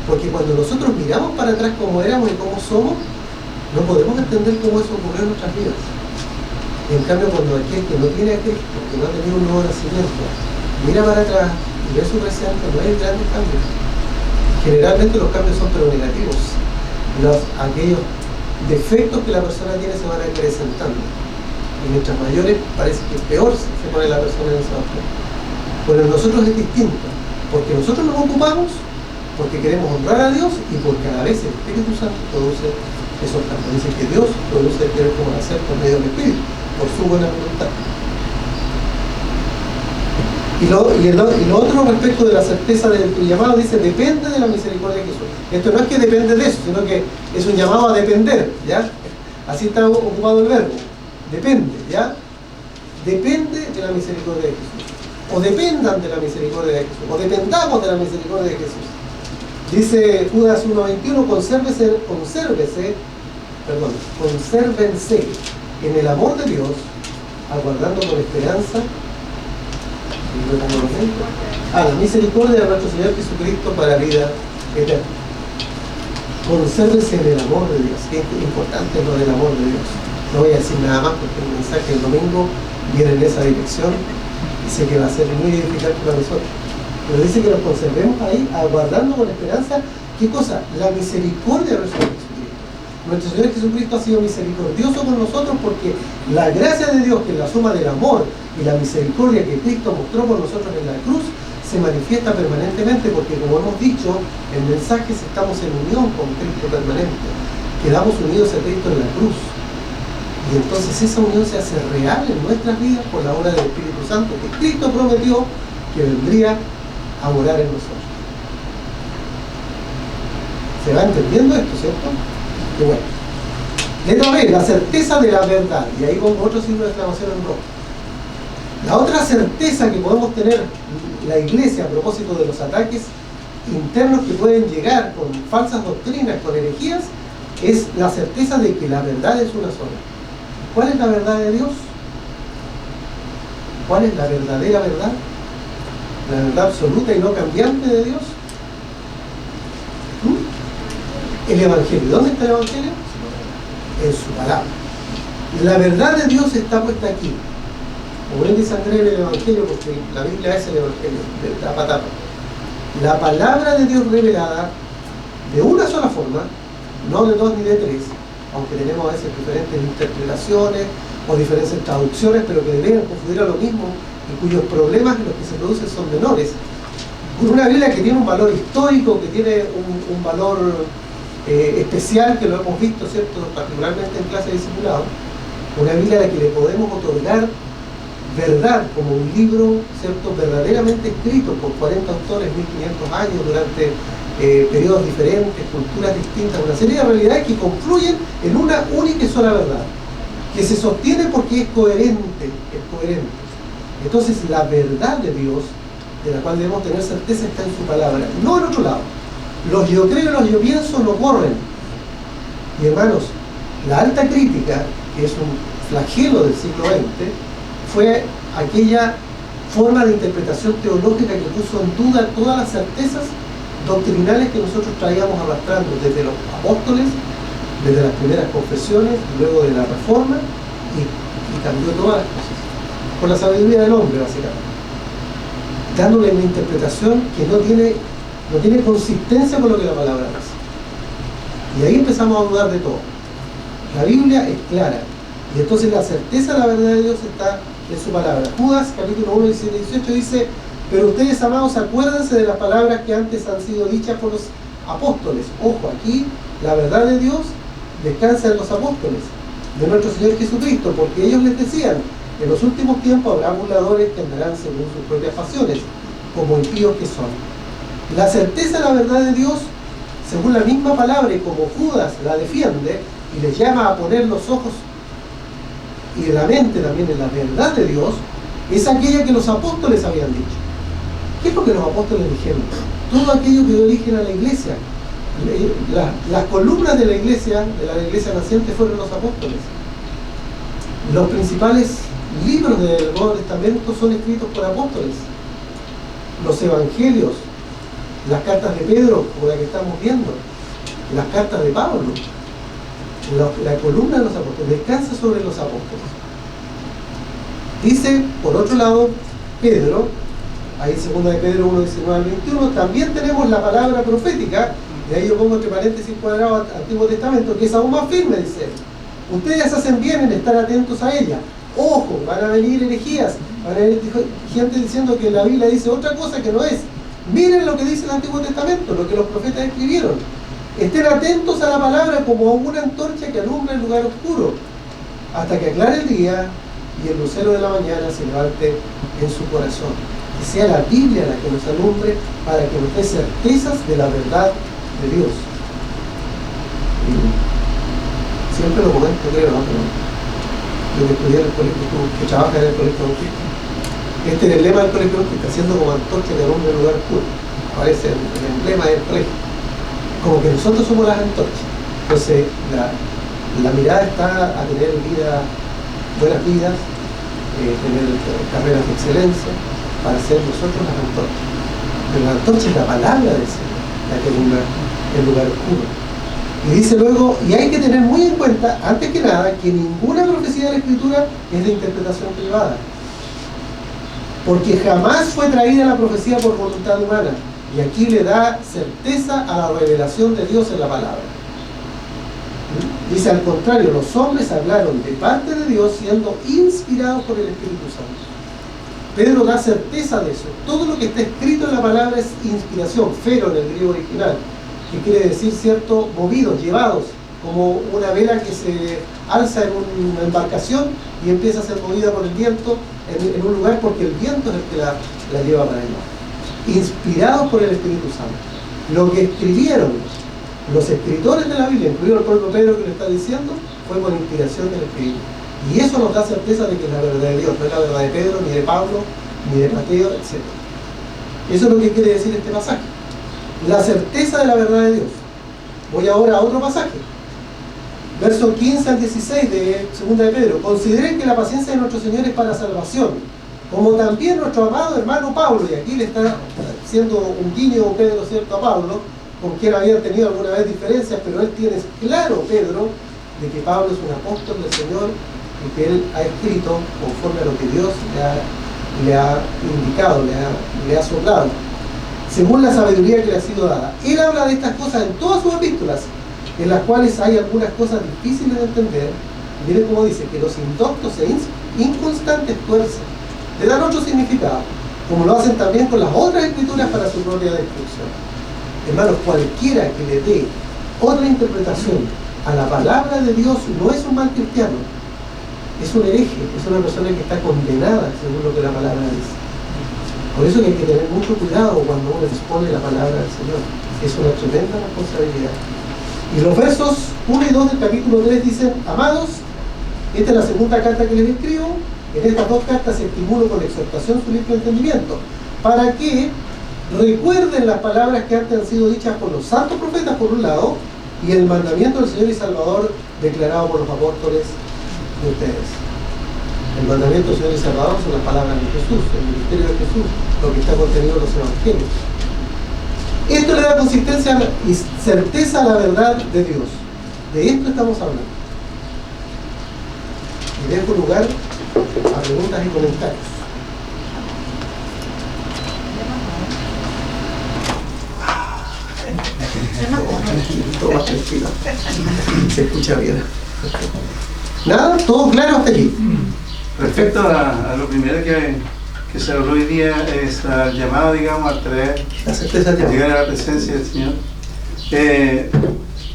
porque cuando nosotros miramos para atrás cómo éramos y cómo somos, no podemos entender cómo eso ocurrió en nuestras vidas. En cambio, cuando aquel que no tiene a Cristo, que no ha tenido un nuevo nacimiento, mira para atrás y ve su presente, no hay grandes cambios. Generalmente los cambios son pero negativos. Aquellos defectos que la persona tiene se van acrecentando. Y mientras mayores parece que peor se pone la persona en esa aspecto. Pero en nosotros es distinto, porque nosotros nos ocupamos, porque queremos honrar a Dios y porque a la vez el Espíritu Santo produce esos cambios. Dice que Dios produce el querer como hacer por medio del Espíritu, por su buena voluntad. Y lo otro respecto de la certeza del llamado, dice, depende de la misericordia de Jesús. Esto no es que depende de eso, sino que es un llamado a depender, ¿ya? Así está ocupado el verbo. Depende, ¿ya? Depende de la misericordia de Jesús. O dependan de la misericordia de Jesús. O dependamos de la misericordia de Jesús. Dice Judas 1:21, consérvense en el amor de Dios, aguardando con esperanza la misericordia de nuestro Señor Jesucristo para vida eterna. Consérvense en el amor de Dios. Qué importante es lo del amor de Dios. No voy a decir nada más porque el mensaje del domingo viene en esa dirección y sé que va a ser muy edificante para nosotros. Pero dice que nos conservemos ahí, aguardando con esperanza, ¿qué cosa? La misericordia de nuestro Señor Jesucristo. Nuestro Señor Jesucristo ha sido misericordioso con nosotros porque la gracia de Dios, que es la suma del amor y la misericordia que Cristo mostró por nosotros en la cruz, se manifiesta permanentemente, porque como hemos dicho en mensajes, estamos en unión con Cristo permanente, quedamos unidos a Cristo en la cruz, y entonces esa unión se hace real en nuestras vidas por la obra del Espíritu Santo, que Cristo prometió que vendría a morar en nosotros. ¿Se va entendiendo esto, cierto? Qué bueno. Letra B, la certeza de la verdad, y ahí pongo otro signo de exclamación en rojo. La otra certeza que podemos tener la iglesia a propósito de los ataques internos que pueden llegar con falsas doctrinas, con herejías, es la certeza de que la verdad es una sola. ¿Cuál es la verdad de Dios? ¿Cuál es la verdadera verdad? La verdad absoluta y no cambiante de Dios. El Evangelio. ¿Dónde está el Evangelio? En su palabra. La verdad de Dios está puesta aquí. Como bien dice Andrés en el Evangelio, porque la Biblia es el Evangelio, de tapa a tapa. La palabra de Dios revelada de una sola forma, no de dos ni de tres, aunque tenemos a veces diferentes interpretaciones o diferentes traducciones, pero que deben confundir a lo mismo y cuyos problemas los que se producen son menores. Una Biblia que tiene un valor histórico, que tiene un valor especial, que lo hemos visto, ¿cierto?, particularmente en clase de discipulado. Una Biblia a la que le podemos otorgar verdad como un libro, ¿cierto?, verdaderamente escrito por 40 autores, 1500 años, durante periodos diferentes, culturas distintas, una serie de realidades que confluyen en una única y sola verdad, que se sostiene porque es coherente, Entonces la verdad de Dios, de la cual debemos tener certeza, está en su palabra, no en otro lado. Los yo creo y los yo pienso no corren. Y hermanos, la alta crítica, que es un flagelo del siglo XX, fue aquella forma de interpretación teológica que puso en duda todas las certezas doctrinales que nosotros traíamos arrastrando desde los apóstoles, desde las primeras confesiones, luego de la Reforma, y cambió todas las cosas por la sabiduría del hombre, básicamente, dándole una interpretación que no tiene consistencia con lo que la palabra dice. Y ahí empezamos a dudar de todo. La Biblia es clara, y entonces la certeza de la verdad de Dios está en su palabra. Judas, capítulo 1, 17 y 18 dice: pero ustedes, amados, acuérdense de las palabras que antes han sido dichas por los apóstoles. Ojo, aquí la verdad de Dios descansa en los apóstoles de nuestro Señor Jesucristo, porque ellos les decían: en los últimos tiempos habrá burladores que andarán según sus propias pasiones, como impíos que son. La certeza de la verdad de Dios, según la misma palabra, y como Judas la defiende y les llama a poner los ojos y la mente también en la verdad de Dios, es aquella que los apóstoles habían dicho. ¿Qué es lo que los apóstoles dijeron? Todo aquello que dio origen a la iglesia. Las columnas de la iglesia naciente, fueron los apóstoles. Los principales libros del Nuevo Testamento son escritos por apóstoles. Los evangelios, las cartas de Pedro, como la que estamos viendo, las cartas de Pablo, la columna de los apóstoles descansa sobre los apóstoles. Dice, por otro lado, Pedro, ahí en 2 de Pedro 1, 19 al 21, también tenemos la palabra profética, y ahí yo pongo entre paréntesis cuadrado Antiguo Testamento, que es aún más firme, dice: ustedes hacen bien en estar atentos a ella. Ojo, van a venir herejías, van a venir gente diciendo que la Biblia dice otra cosa que no es. Miren lo que dice el Antiguo Testamento, lo que los profetas escribieron. Estén atentos a la palabra como a una antorcha que alumbra el lugar oscuro, hasta que aclare el día y el lucero de la mañana se levante en su corazón. Que sea la Biblia la que nos alumbre para que nos dé certezas de la verdad de Dios. Y siempre lo comento, creo, ¿no? Yo que estudié en el colegio, que trabaja en el colegio bautista. Este es el lema del colegio bautista: siendo como antorcha que alumbra el lugar oscuro. Aparece el emblema del colegio. como que nosotros somos las antorchas. Entonces la mirada está a tener buenas vidas, tener carreras de excelencia, para ser nosotros las antorchas. Pero la antorcha es la palabra del Señor, la que alumbra el lugar oscuro. Y dice luego, y hay que tener muy en cuenta, antes que nada, que ninguna profecía de la Escritura es de interpretación privada. Porque jamás fue traída la profecía por voluntad humana. Y aquí le da certeza a la revelación de Dios en la palabra. Dice, al contrario, los hombres hablaron de parte de Dios siendo inspirados por el Espíritu Santo. Pedro da certeza de eso. Todo lo que está escrito en la palabra es inspiración, fero en el griego original, que quiere decir, cierto, movidos, llevados, como una vela que se alza en una embarcación y empieza a ser movida por el viento en un lugar, porque el viento es el que la lleva para allá. Inspirados por el Espíritu Santo. Lo que escribieron los escritores de la Biblia, incluido el propio Pedro que lo está diciendo, fue por inspiración del Espíritu. Y eso nos da certeza de que es la verdad de Dios, no es la verdad de Pedro, ni de Pablo, ni de Mateo, etc. Eso es lo que quiere decir este pasaje. La certeza de la verdad de Dios. Voy ahora a otro pasaje. Verso 15 al 16 de 2 de Pedro. Consideren que la paciencia de nuestro Señor es para salvación, como también nuestro amado hermano Pablo, y aquí le está haciendo un guiño Pedro, ¿cierto?, a Pablo, con quien habían tenido alguna vez diferencias, pero él tiene claro, Pedro, de que Pablo es un apóstol del Señor y que él ha escrito conforme a lo que Dios le ha indicado, le ha soplado, según la sabiduría que le ha sido dada. Él habla de estas cosas en todas sus epístolas, en las cuales hay algunas cosas difíciles de entender. Miren cómo dice, que los indoctos e inconstantes tuercen, le dan otro significado, como lo hacen también con las otras escrituras para su propia destrucción. Hermanos, cualquiera que le dé otra interpretación a la palabra de Dios no es un mal cristiano, es un hereje, es una persona que está condenada según lo que la palabra dice. Por eso que hay que tener mucho cuidado cuando uno expone la palabra del Señor. Es una tremenda responsabilidad. Y los versos 1 y 2 del capítulo 3 dicen, amados, esta es la segunda carta que les escribo, en estas dos cartas estimulo con exhortación su limpio entendimiento, para que recuerden las palabras que antes han sido dichas por los santos profetas por un lado, y el mandamiento del Señor y Salvador declarado por los apóstoles de ustedes. El mandamiento del Señor y Salvador son las palabras de Jesús, el ministerio de Jesús, lo que está contenido en los evangelios. Esto le da consistencia y certeza a la verdad de Dios. De esto estamos hablando. Y dejo lugar a preguntas y comentarios. Todo más tranquilo. Se escucha bien. Nada, todo claro hasta aquí. Respecto a lo primero que se habló hoy día, es el llamado, digamos, a traer, La certeza de llegar a la presencia del Señor.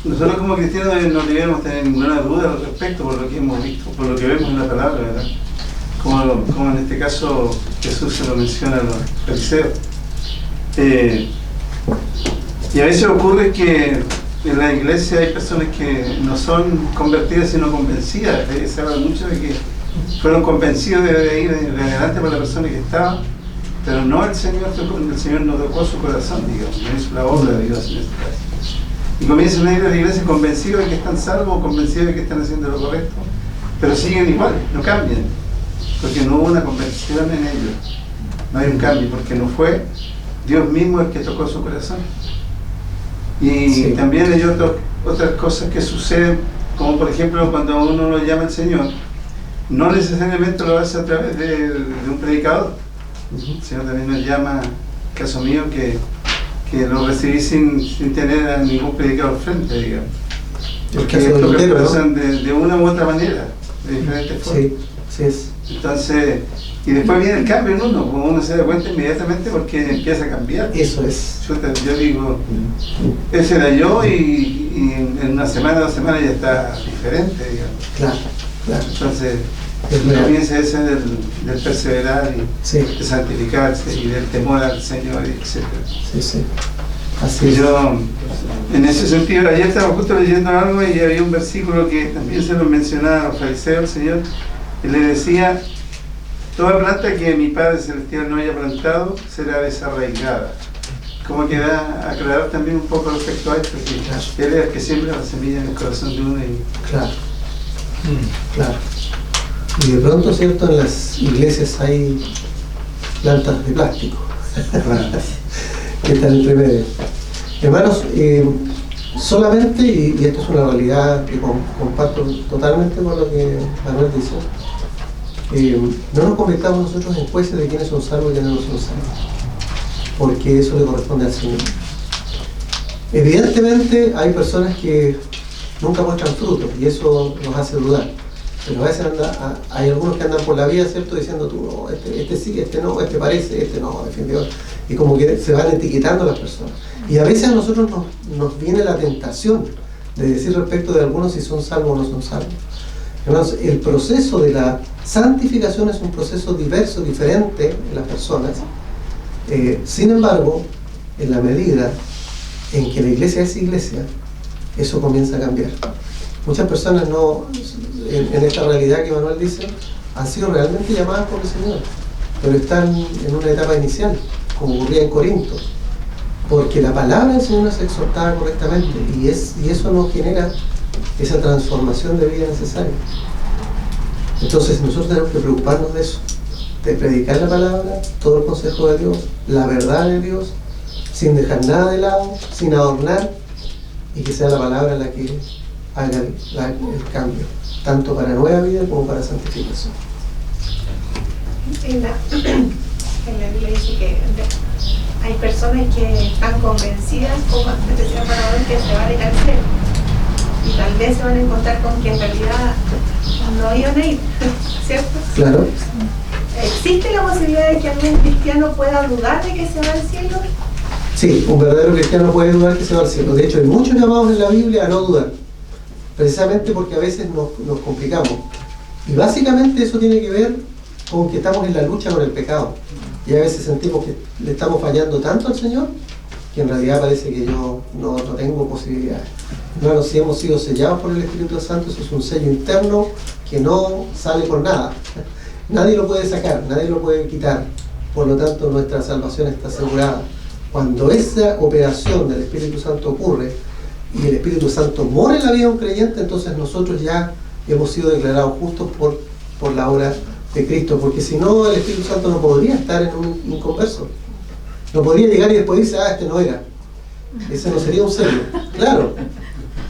Nosotros como cristianos no debemos tener ninguna duda al respecto por lo que hemos visto, por lo que vemos en la palabra, ¿verdad? Como en este caso Jesús se lo menciona a los fariseos. Y a veces ocurre que en la iglesia hay personas que no son convertidas sino convencidas. Se habla mucho de que fueron convencidos de ir de adelante por la persona que estaba, pero no el Señor no tocó su corazón, digamos, no hizo la obra de Dios en este caso. Y comienzan a ir a la iglesia convencidos de que están salvos, convencidos de que están haciendo lo correcto, pero siguen igual, no cambian, porque no hubo una conversión en ellos, no hay un cambio, porque no fue Dios mismo el que tocó su corazón. Y sí, también hay otras cosas que suceden, como por ejemplo cuando uno lo llama al Señor, no necesariamente lo hace a través de un predicador. El Señor también nos llama, caso mío, que lo recibí sin tener a ningún predicador frente, digamos. Porque lo expresan de una u otra manera, de diferentes formas. Sí, sí es. Entonces, y después viene el cambio en uno, como uno se da cuenta inmediatamente porque empieza a cambiar. Eso es. Yo digo, ese era yo y en una semana, 2 semanas ya está diferente, digamos. Claro, claro. Entonces, comienza ese del perseverar y sí, de santificarse y del temor al Señor, etc. Sí, sí. Así es. Yo, en ese sentido, ayer estaba justo leyendo algo y había un versículo que también se lo mencionaba a los fariseos, el Señor, y le decía: toda planta que mi Padre Celestial no haya plantado será desarraigada. como que da a aclarar también un poco respecto a esto, que Claro. Él es el que siembra la semilla en el corazón de uno y Claro, claro. Y de pronto, ¿cierto? En las iglesias hay plantas de plástico que están entre medio. Hermanos, solamente, y esto es una realidad que comparto totalmente con lo que Manuel dice, no nos convirtamos nosotros en jueces de quiénes son salvos y quiénes no son salvos, porque eso le corresponde al Señor. Evidentemente hay personas que nunca muestran frutos y eso nos hace dudar, pero a veces hay algunos que andan por la vida, ¿cierto? Diciendo tú, no, este sí, este no, este parece, este no, definitivamente, y como que se van etiquetando las personas. Y a veces a nosotros nos viene la tentación de decir respecto de algunos si son salvos o no son salvos. Hermanos, el proceso de la santificación es un proceso diverso, diferente en las personas. Sin embargo, en la medida en que la iglesia es iglesia, eso comienza a cambiar. Muchas personas en esta realidad que Manuel dice, han sido realmente llamadas por el Señor, pero están en una etapa inicial, como ocurría en Corinto, porque la palabra del Señor no es exhortada correctamente y eso no genera esa transformación de vida necesaria. Entonces nosotros tenemos que preocuparnos de eso, de predicar la palabra, todo el consejo de Dios, la verdad de Dios, sin dejar nada de lado, sin adornar, y que sea la palabra la que haga el cambio, tanto para nueva vida como para santificación. En la Biblia dice que hay personas que están convencidas, como antes decía Manuel, que se van a ir al cielo. Y tal vez se van a encontrar con que en realidad no iban a ir, ¿cierto? Claro. ¿Existe la posibilidad de que algún cristiano pueda dudar de que se va al cielo? Sí, un verdadero cristiano puede dudar que se va al cielo. De hecho, hay muchos llamados en la Biblia a no dudar, precisamente porque a veces nos complicamos. Y básicamente eso tiene que ver con que estamos en la lucha con el pecado. Y a veces sentimos que le estamos fallando tanto al Señor que en realidad parece que yo no tengo posibilidades. Hermanos, si hemos sido sellados por el Espíritu Santo, eso es un sello interno que no sale por nada. Nadie lo puede sacar, nadie lo puede quitar. Por lo tanto, nuestra salvación está asegurada. Cuando esa operación del Espíritu Santo ocurre y el Espíritu Santo mora en la vida de un creyente, entonces nosotros ya hemos sido declarados justos por la obra de Cristo, porque si no, el Espíritu Santo no podría estar en un inconverso. No podría llegar y después decir, este no era. Ese no sería un sello. Claro,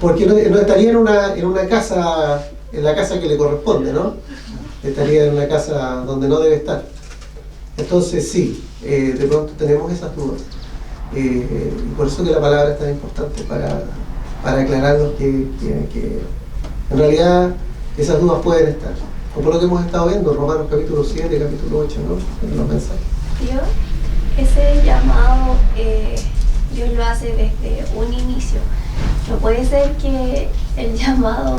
porque no estaría en una casa, en la casa que le corresponde, ¿no? Estaría en una casa donde no debe estar. Entonces sí, de pronto tenemos esas dudas. Y por eso que la palabra es tan importante para aclararnos que en realidad esas dudas pueden estar. O por lo que hemos estado viendo, Romanos capítulo 7, capítulo 8, ¿no? En los mensajes. Dios, ese llamado, Dios lo hace desde un inicio. No puede ser que el llamado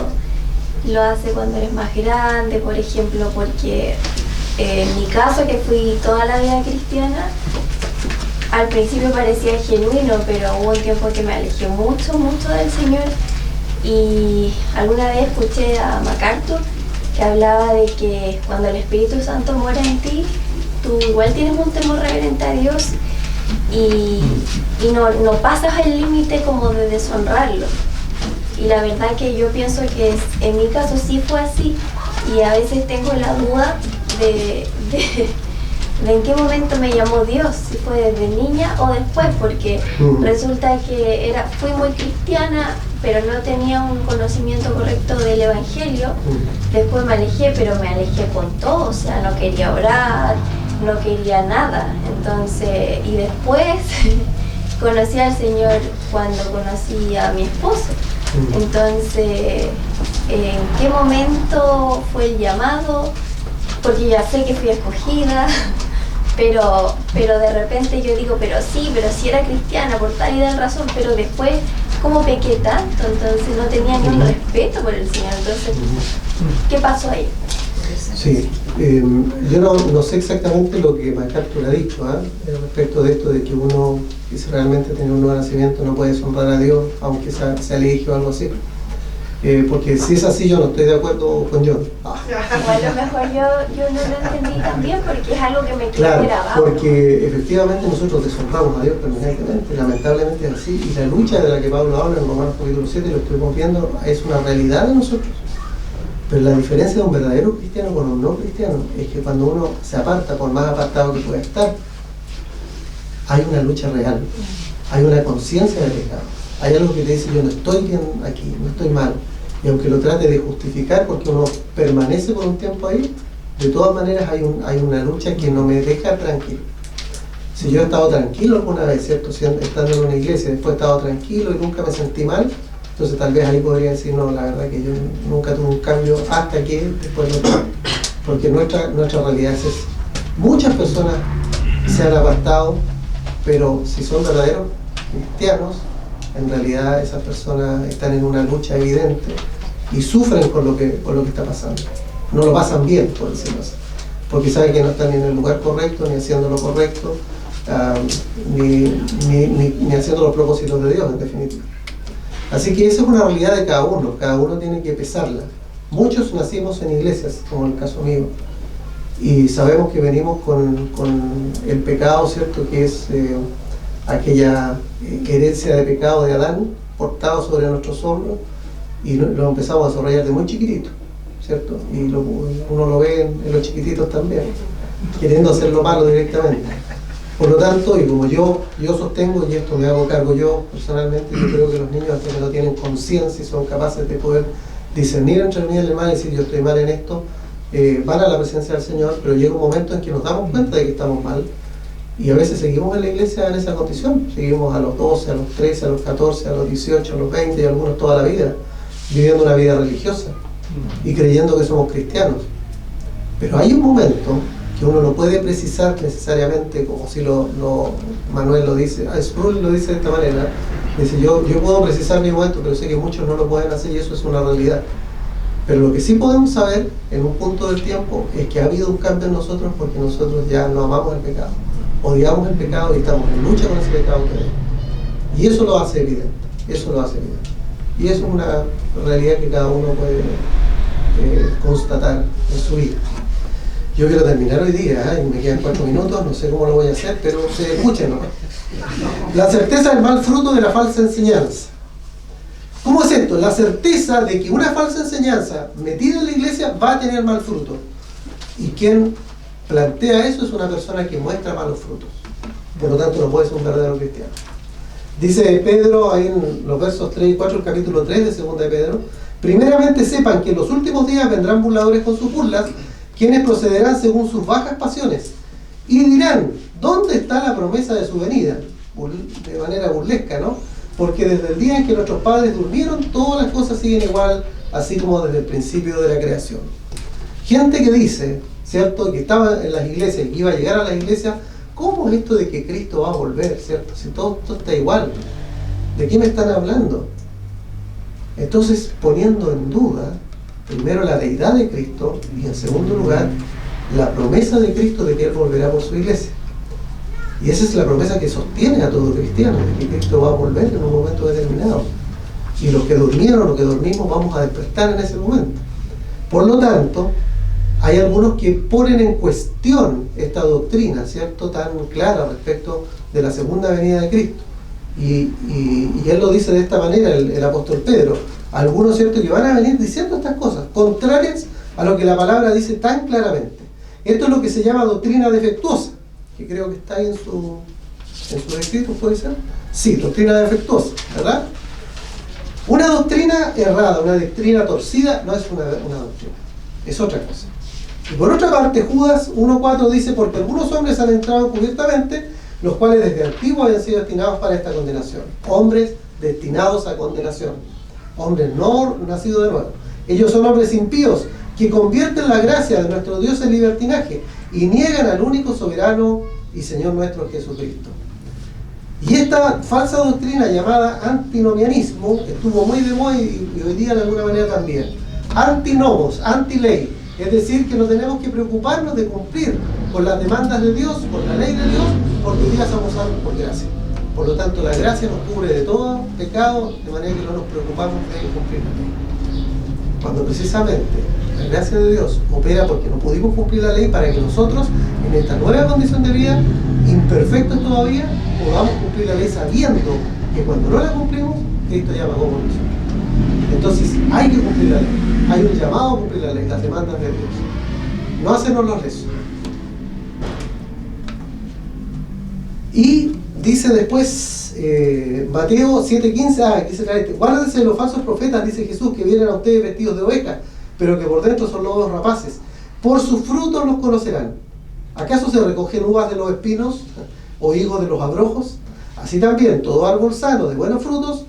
lo hace cuando eres más grande, por ejemplo, porque en mi caso, que fui toda la vida cristiana, al principio parecía genuino, pero hubo un tiempo que me alejé mucho del Señor. Y alguna vez escuché a MacArthur que hablaba de que cuando el Espíritu Santo mora en ti, tú igual tienes un temor reverente a Dios y no pasas el límite como de deshonrarlo. Y la verdad que yo pienso que en mi caso sí fue así, y a veces tengo la duda de en qué momento me llamó Dios, si fue desde niña o después, porque resulta que fui muy cristiana, pero no tenía un conocimiento correcto del Evangelio. Después me alejé, pero me alejé con todo, o sea, no quería orar, no quería nada. Entonces, y después conocí al Señor cuando conocí a mi esposo. Entonces, ¿en qué momento fue el llamado? Porque ya sé que fui escogida, pero de repente yo digo, pero si era cristiana por tal y tal razón, pero después, ¿cómo pequé tanto? Entonces no tenía ni un respeto por el Señor. Entonces, ¿qué pasó ahí? Sí, yo no sé exactamente lo que MacArthur ha dicho respecto de esto de que uno, si realmente tiene un nuevo nacimiento, no puede honrar a Dios, aunque sea elige o algo así. porque si es así yo no estoy de acuerdo con John. O a lo mejor yo no lo entendí también porque es algo que me quedó Claro, grabado. porque efectivamente nosotros deshonramos a Dios permanentemente, lamentablemente es así, y la lucha de la que Pablo habla en Romanos capítulo 7, lo estuvimos viendo, es una realidad de nosotros. Pero la diferencia de un verdadero cristiano con un no cristiano es que cuando uno se aparta, por más apartado que pueda estar, hay una lucha real, hay una conciencia de pecado, hay algo que te dice yo no estoy bien aquí, no estoy mal, y aunque lo trate de justificar porque uno permanece por un tiempo ahí, de todas maneras hay una lucha que no me deja tranquilo. Si yo he estado tranquilo alguna vez, ¿cierto? Estando en una iglesia, después he estado tranquilo y nunca me sentí mal, entonces tal vez ahí podría decir, no, la verdad que yo nunca tuve un cambio hasta que después no tuve. Porque nuestra realidad es esa. Muchas personas se han apartado, pero si son verdaderos cristianos, en realidad esas personas están en una lucha evidente y sufren por lo que está pasando. No lo pasan bien, por decirlo así, porque saben que no están ni en el lugar correcto, ni haciendo lo correcto, ni haciendo los propósitos de Dios, en definitiva. Así que esa es una realidad de cada uno tiene que pesarla. Muchos nacimos en iglesias, como el caso mío, y sabemos que venimos con el pecado, ¿cierto? Que es aquella herencia de pecado de Adán, portado sobre nuestros hombros, y lo empezamos a desarrollar de muy chiquitito, ¿cierto? Y uno lo ve en los chiquititos también, queriendo hacer lo malo directamente. Por lo tanto, y como yo sostengo, y esto me hago cargo yo personalmente, yo creo que los niños hasta que no tienen conciencia y son capaces de poder discernir entre el bien y el mal y decir yo estoy mal en esto, van a la presencia del Señor, pero llega un momento en que nos damos cuenta de que estamos mal y a veces seguimos en la iglesia en esa condición, seguimos a los 12, a los 13, a los 14, a los 18, a los 20 y algunos toda la vida, viviendo una vida religiosa y creyendo que somos cristianos. Pero hay un momento que uno no puede precisar necesariamente, como si Manuel lo dice, Sproul lo dice de esta manera, dice yo puedo precisar mi momento, pero sé que muchos no lo pueden hacer y eso es una realidad. Pero lo que sí podemos saber en un punto del tiempo es que ha habido un cambio en nosotros porque nosotros ya no amamos el pecado, odiamos el pecado y estamos en lucha con ese pecado que hay. Y eso lo hace evidente, Y eso es una realidad que cada uno puede constatar en su vida. Yo quiero terminar hoy día, y me quedan 4 minutos, no sé cómo lo voy a hacer, pero escúchenlo. La certeza del mal fruto de la falsa enseñanza. ¿Cómo es esto? La certeza de que una falsa enseñanza metida en la iglesia va a tener mal fruto. Y quien plantea eso es una persona que muestra malos frutos. Por lo tanto, no puede ser un verdadero cristiano. Dice Pedro ahí en los versos 3 y 4 del capítulo 3 de 2 de Pedro: primeramente sepan que en los últimos días vendrán burladores con sus burlas, quienes procederán según sus bajas pasiones, y dirán, ¿dónde está la promesa de su venida? De manera burlesca, ¿no? Porque desde el día en que nuestros padres durmieron, todas las cosas siguen igual, así como desde el principio de la creación. Gente que dice, ¿cierto?, que estaba en las iglesias y que iba a llegar a las iglesias, ¿cómo es esto de que Cristo va a volver, ¿cierto? Si todo está igual, ¿de qué me están hablando? Entonces, poniendo en duda, primero la deidad de Cristo y en segundo lugar, la promesa de Cristo de que Él volverá por su iglesia. Y esa es la promesa que sostiene a todo cristiano, de que Cristo va a volver en un momento determinado. Y los que durmieron, los que dormimos, vamos a despertar en ese momento. Por lo tanto, hay algunos que ponen en cuestión esta doctrina, ¿cierto?, tan clara respecto de la segunda venida de Cristo. Y él lo dice de esta manera, el apóstol Pedro. Algunos, ¿cierto?, que van a venir diciendo estas cosas, contrarias a lo que la palabra dice tan claramente. Esto es lo que se llama doctrina defectuosa, que creo que está ahí en sus escritos, ¿puede ser? Sí, doctrina defectuosa, ¿verdad? Una doctrina errada, una doctrina torcida, no es una doctrina, es otra cosa. Y por otra parte, Judas 1.4 dice, porque algunos hombres han entrado encubiertamente, los cuales desde antiguo habían sido destinados para esta condenación. Hombres destinados a condenación. Hombres no nacidos de nuevo. Ellos son hombres impíos, que convierten la gracia de nuestro Dios en libertinaje y niegan al único soberano y Señor nuestro Jesucristo. Y esta falsa doctrina llamada antinomianismo estuvo muy de moda y hoy día de alguna manera también. Antinomos, antiley. Es decir, que no tenemos que preocuparnos de cumplir con las demandas de Dios, con la ley de Dios, porque hoy día somos salvos por gracia. Por lo tanto, la gracia nos cubre de todo pecado, de manera que no nos preocupamos de cumplir la ley. cuando precisamente la gracia de Dios opera porque no pudimos cumplir la ley para que nosotros, en esta nueva condición de vida, imperfectos todavía, podamos cumplir la ley sabiendo que cuando no la cumplimos, Cristo ya pagó por nosotros. Entonces hay que cumplir la ley, hay un llamado a cumplir la ley, las demandas de Dios, no hacernos los rezos. Y dice después Mateo 7:15, aquí se trae guárdense de los falsos profetas, dice Jesús, que vienen a ustedes vestidos de ovejas, pero que por dentro son lobos rapaces. Por sus frutos los conocerán. ¿Acaso se recogen uvas de los espinos o higos de los abrojos? Así también todo árbol sano de buenos frutos,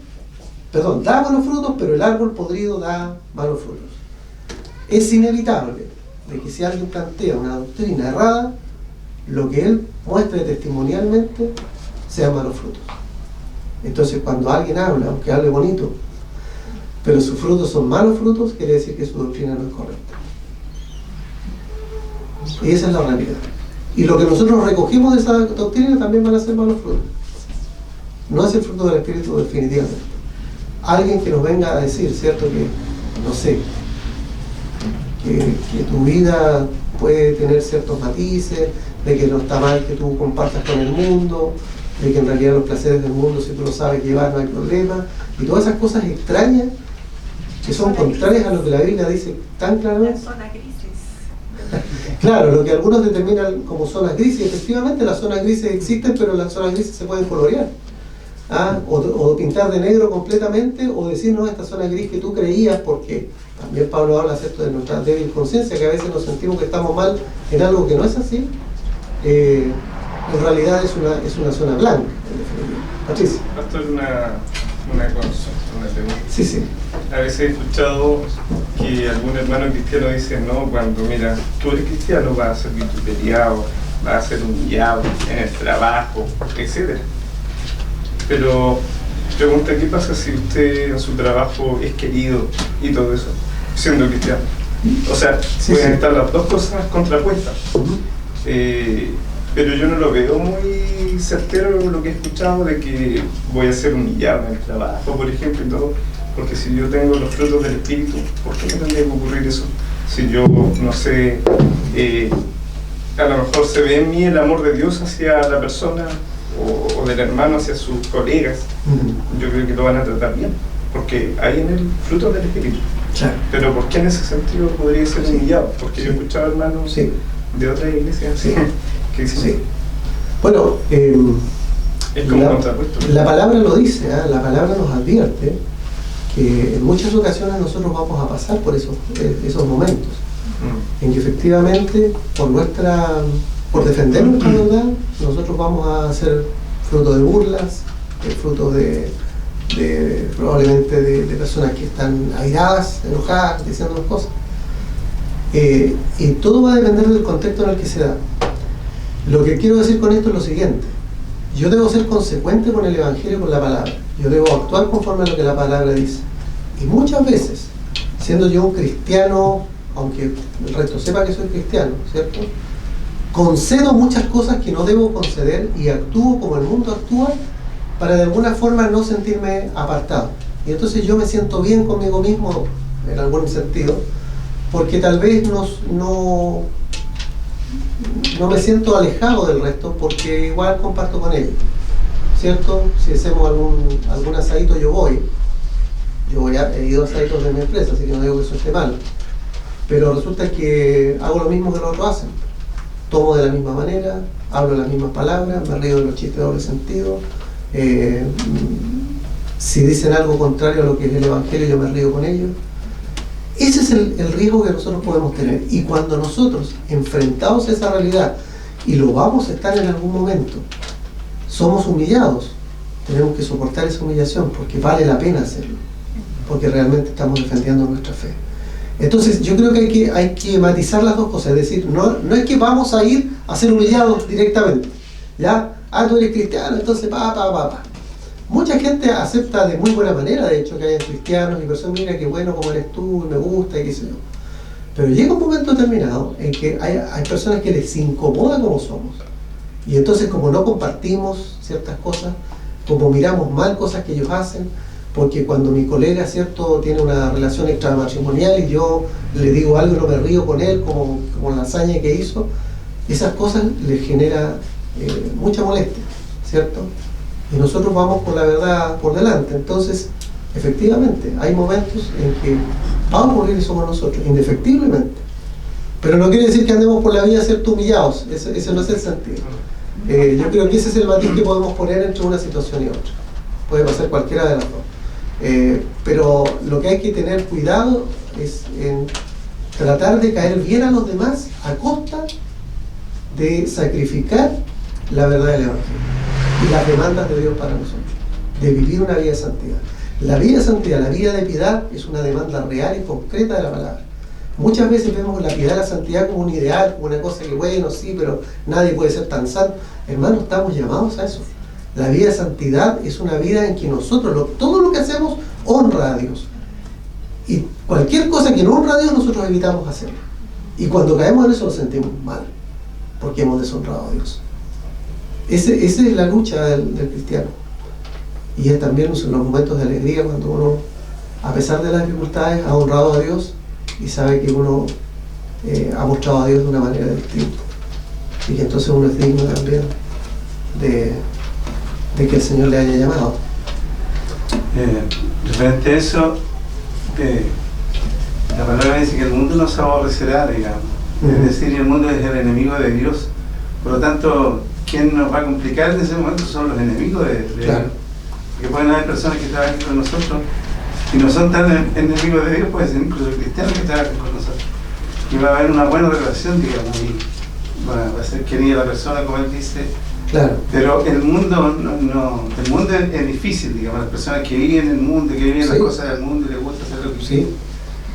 da buenos frutos, pero el árbol podrido da malos frutos. Es inevitable de que si alguien plantea una doctrina errada, lo que él muestre testimonialmente sean malos frutos. Entonces cuando alguien habla, aunque hable bonito, pero sus frutos son malos frutos, quiere decir que su doctrina no es correcta. Y esa es la realidad. Y lo que nosotros recogimos de esa doctrina también van a ser malos frutos. No es el fruto del Espíritu definitivamente. Alguien que nos venga a decir, ¿cierto? Que, no sé, que tu vida puede tener ciertos matices, de que no está mal que tú compartas con el mundo, de que en realidad los placeres del mundo, si tú lo sabes llevar, no hay problema, y todas esas cosas extrañas que son contrarias a lo que la Biblia dice tan claramente. Las zonas grises. Claro, lo que algunos determinan como zonas grises, efectivamente las zonas grises existen, pero las zonas grises se pueden colorear. O pintar de negro completamente, o decir, no, esta zona gris que tú creías, porque también Pablo habla, ¿cierto?, de nuestra débil conciencia, que a veces nos sentimos que estamos mal en algo que no es así. En realidad es una zona blanca, en definitiva. Patricia. Pastor, una consulta, una pregunta. Sí, sí. A veces he escuchado que algún hermano cristiano dice, no, cuando mira, tú eres cristiano, vas a ser vituperiado, vas a ser humillado en el trabajo, etc. Pero pregunta, ¿qué pasa si usted en su trabajo es querido y todo eso, siendo cristiano? O sea, pueden estar las dos cosas contrapuestas. Pero yo no lo veo muy certero lo que he escuchado de que voy a ser humillado en el trabajo, por ejemplo, y todo, porque si yo tengo los frutos del Espíritu, ¿por qué me tendría que ocurrir eso? Si yo, no sé, a lo mejor se ve en mí el amor de Dios hacia la persona o del hermano hacia sus colegas, yo creo que lo van a tratar bien, porque hay en el fruto del Espíritu. Claro. Pero ¿por qué en ese sentido podría ser humillado? Porque yo he escuchado hermanos de otra iglesia que dicen, sí. Bueno, es como contrapuesto. La palabra lo dice, la palabra nos advierte que en muchas ocasiones nosotros vamos a pasar por esos momentos en que efectivamente por defender nuestra verdad, nosotros vamos a ser fruto de burlas, fruto probablemente de personas que están airadas, enojadas, diciendo cosas. Y todo va a depender del contexto en el que se da. Lo que quiero decir con esto es lo siguiente: yo debo ser consecuente con el Evangelio, con la palabra. Yo debo actuar conforme a lo que la palabra dice. Y muchas veces, siendo yo un cristiano, aunque el resto sepa que soy cristiano, ¿cierto?, concedo muchas cosas que no debo conceder y actúo como el mundo actúa para de alguna forma no sentirme apartado. Y entonces yo me siento bien conmigo mismo, en algún sentido, porque tal vez no me siento alejado del resto, porque igual comparto con ellos, ¿cierto? Si hacemos algún asadito, he ido a asaditos de mi empresa, así que no digo que eso esté mal, pero resulta que hago lo mismo que los otros hacen. Tomo de la misma manera, hablo las mismas palabras, me río de los chistes de doble sentido. Si dicen algo contrario a lo que es el Evangelio, yo me río con ellos. Ese es el riesgo que nosotros podemos tener. Y cuando nosotros, enfrentados a esa realidad, y lo vamos a estar en algún momento, somos humillados, tenemos que soportar esa humillación, porque vale la pena hacerlo, porque realmente estamos defendiendo nuestra fe. Entonces yo creo que hay que matizar las dos cosas, es decir, no es que vamos a ir a ser humillados directamente, ¿ya? Tú eres cristiano, entonces Mucha gente acepta de muy buena manera, de hecho, que haya cristianos y personas, mira qué bueno como eres tú, me gusta y qué sé yo. Pero llega un momento determinado en que hay personas que les incomoda como somos. Y entonces, como no compartimos ciertas cosas, como miramos mal cosas que ellos hacen, porque cuando mi colega, ¿cierto?, tiene una relación extramatrimonial y yo le digo algo y no me río con él, como la hazaña que hizo, esas cosas le genera mucha molestia, ¿cierto? Y nosotros vamos con la verdad por delante. Entonces, efectivamente, hay momentos en que vamos a ocurrir y somos nosotros, indefectiblemente. Pero no quiere decir que andemos por la vida, ¿cierto?, humillados. Ese no es el sentido. Yo creo que ese es el matiz que podemos poner entre una situación y otra. Puede pasar cualquiera de las dos. Pero lo que hay que tener cuidado es en tratar de caer bien a los demás a costa de sacrificar la verdad del Evangelio y las demandas de Dios para nosotros, de vivir una vida de santidad. La vida de santidad, la vida de piedad es una demanda real y concreta de la palabra. Muchas veces vemos la piedad y la santidad como un ideal, como una cosa que bueno, sí, pero nadie puede ser tan santo. Hermanos, estamos llamados a eso. La vida de santidad es una vida en que nosotros, todo lo que hacemos, honra a Dios. Y cualquier cosa que no honra a Dios, nosotros evitamos hacerlo. Y cuando caemos en eso nos sentimos mal, porque hemos deshonrado a Dios. Esa es la lucha del cristiano. Y es también los momentos de alegría cuando uno, a pesar de las dificultades, ha honrado a Dios y sabe que uno ha mostrado a Dios de una manera distinta. Y que entonces uno es digno también de que el Señor le haya llamado. Referente a eso, la palabra dice que el mundo nos aborrecerá, digamos. Es decir, el mundo es el enemigo de Dios. Por lo tanto, ¿quién nos va a complicar en ese momento? Son los enemigos de Claro. Dios. Porque pueden haber personas que trabajan con nosotros y no son tan enemigos de Dios, pueden ser incluso cristianos que trabajan con nosotros. Y va a haber una buena relación, digamos, y bueno, va a ser querida la persona, como él dice. Claro. Pero el mundo el mundo es difícil, digamos, las personas que viven en el mundo, que viven las cosas del mundo y les gusta hacer lo que quieren.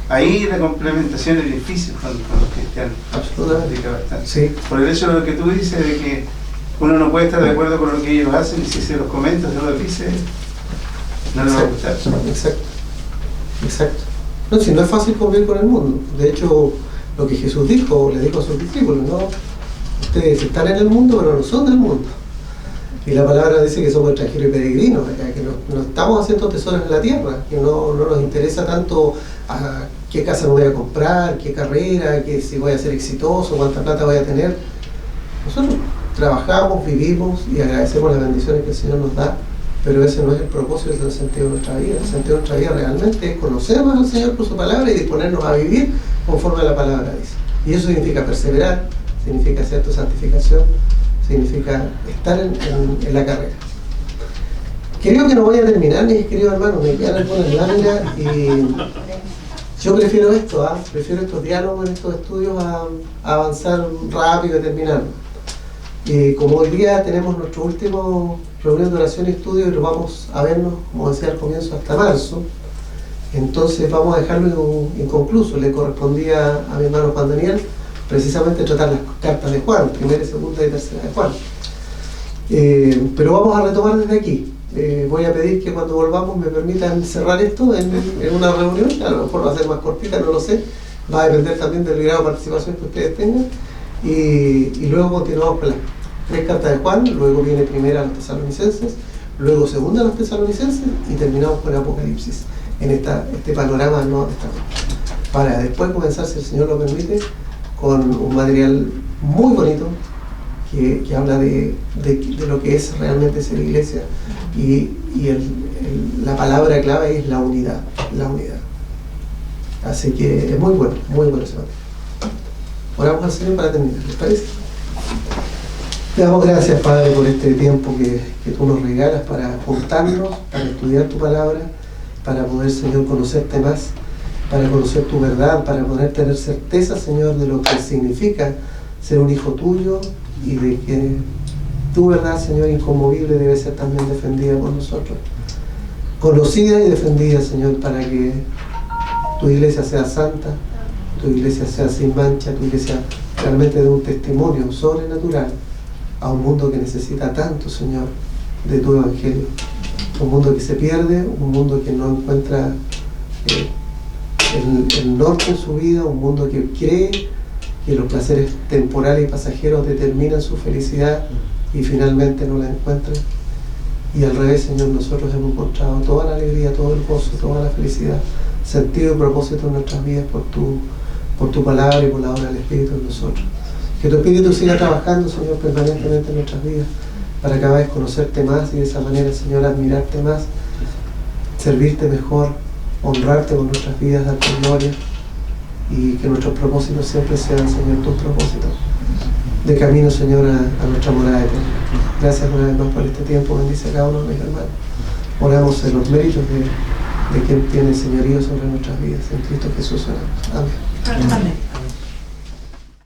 Ahí la complementación es difícil con los cristianos. Absolutamente. Sí. Por el hecho de lo que tú dices, de que uno no puede estar de acuerdo con lo que ellos hacen, y si se los comenta, se los dice, no les va a gustar. Exacto. No, si no es fácil convivir con el mundo. De hecho, lo que Jesús dijo, le dijo a sus discípulos, ¿no? Ustedes están en el mundo, pero no son del mundo. Y la palabra dice que somos extranjeros y peregrinos, que no estamos haciendo tesoros en la tierra, que no nos interesa tanto a qué casa me voy a comprar, qué carrera, que si voy a ser exitoso, cuánta plata voy a tener. Nosotros trabajamos, vivimos y agradecemos las bendiciones que el Señor nos da, pero ese no es el propósito, ese es el sentido de nuestra vida. El sentido de nuestra vida realmente es conocer más al Señor por su palabra y disponernos a vivir conforme a la palabra dice. Y eso significa perseverar, significa cierta santificación, significa estar en la carrera. Creo que no voy a terminar, mis queridos hermanos, me quedan algunas láminas y yo prefiero esto, prefiero estos diálogos en estos estudios a avanzar rápido y terminar. Como hoy día tenemos nuestro último reunión de oración y estudio y lo vamos a vernos, como decía al comienzo, hasta marzo, entonces vamos a dejarlo inconcluso. Le correspondía a mi hermano Juan Daniel precisamente tratar las cartas de Juan, primera, segunda y tercera de Juan. Pero vamos a retomar desde aquí. Voy a pedir que cuando volvamos me permitan cerrar esto en una reunión, a lo mejor va a ser más cortita, no lo sé, va a depender también del grado de participación que ustedes tengan, y luego continuamos con las 3 cartas de Juan, luego viene primera a los Tesalonicenses, luego segunda a los Tesalonicenses y terminamos con Apocalipsis en este panorama del Nuevo Testamento, para después comenzar, si el Señor lo permite, con un material muy bonito que habla de lo que es realmente ser iglesia y la palabra clave es la unidad. Así que es muy bueno ese material. Oramos al Señor para terminar, ¿les parece? Te damos gracias, Padre, por este tiempo que tú nos regalas para juntarnos, para estudiar tu palabra, para poder, Señor, conocerte más, para conocer tu verdad, para poder tener certeza, Señor, de lo que significa ser un hijo tuyo y de que tu verdad, Señor, inconmovible debe ser también defendida por nosotros. Conocida y defendida, Señor, para que tu iglesia sea santa, tu iglesia sea sin mancha, tu iglesia realmente dé un testimonio sobrenatural a un mundo que necesita tanto, Señor, de tu evangelio. Un mundo que se pierde, un mundo que no encuentra el norte en su vida, un mundo que cree que los placeres temporales y pasajeros determinan su felicidad y finalmente no la encuentran. Y al revés, Señor, nosotros hemos encontrado toda la alegría, todo el gozo, toda la felicidad, sentido y propósito en nuestras vidas por tu palabra y por la obra del Espíritu en nosotros. Que tu Espíritu siga trabajando, Señor, permanentemente en nuestras vidas, para cada vez conocerte más y de esa manera, Señor, admirarte más, servirte mejor, honrarte con nuestras vidas, darte gloria, y que nuestros propósitos siempre sean, Señor, tus propósitos, de camino, Señor, a nuestra morada eterna. Gracias una vez más por este tiempo. Bendice a cada uno de mis hermanos. Oramos en los méritos de quien tiene señorío sobre nuestras vidas. En Cristo Jesús oramos. Amén. Amén.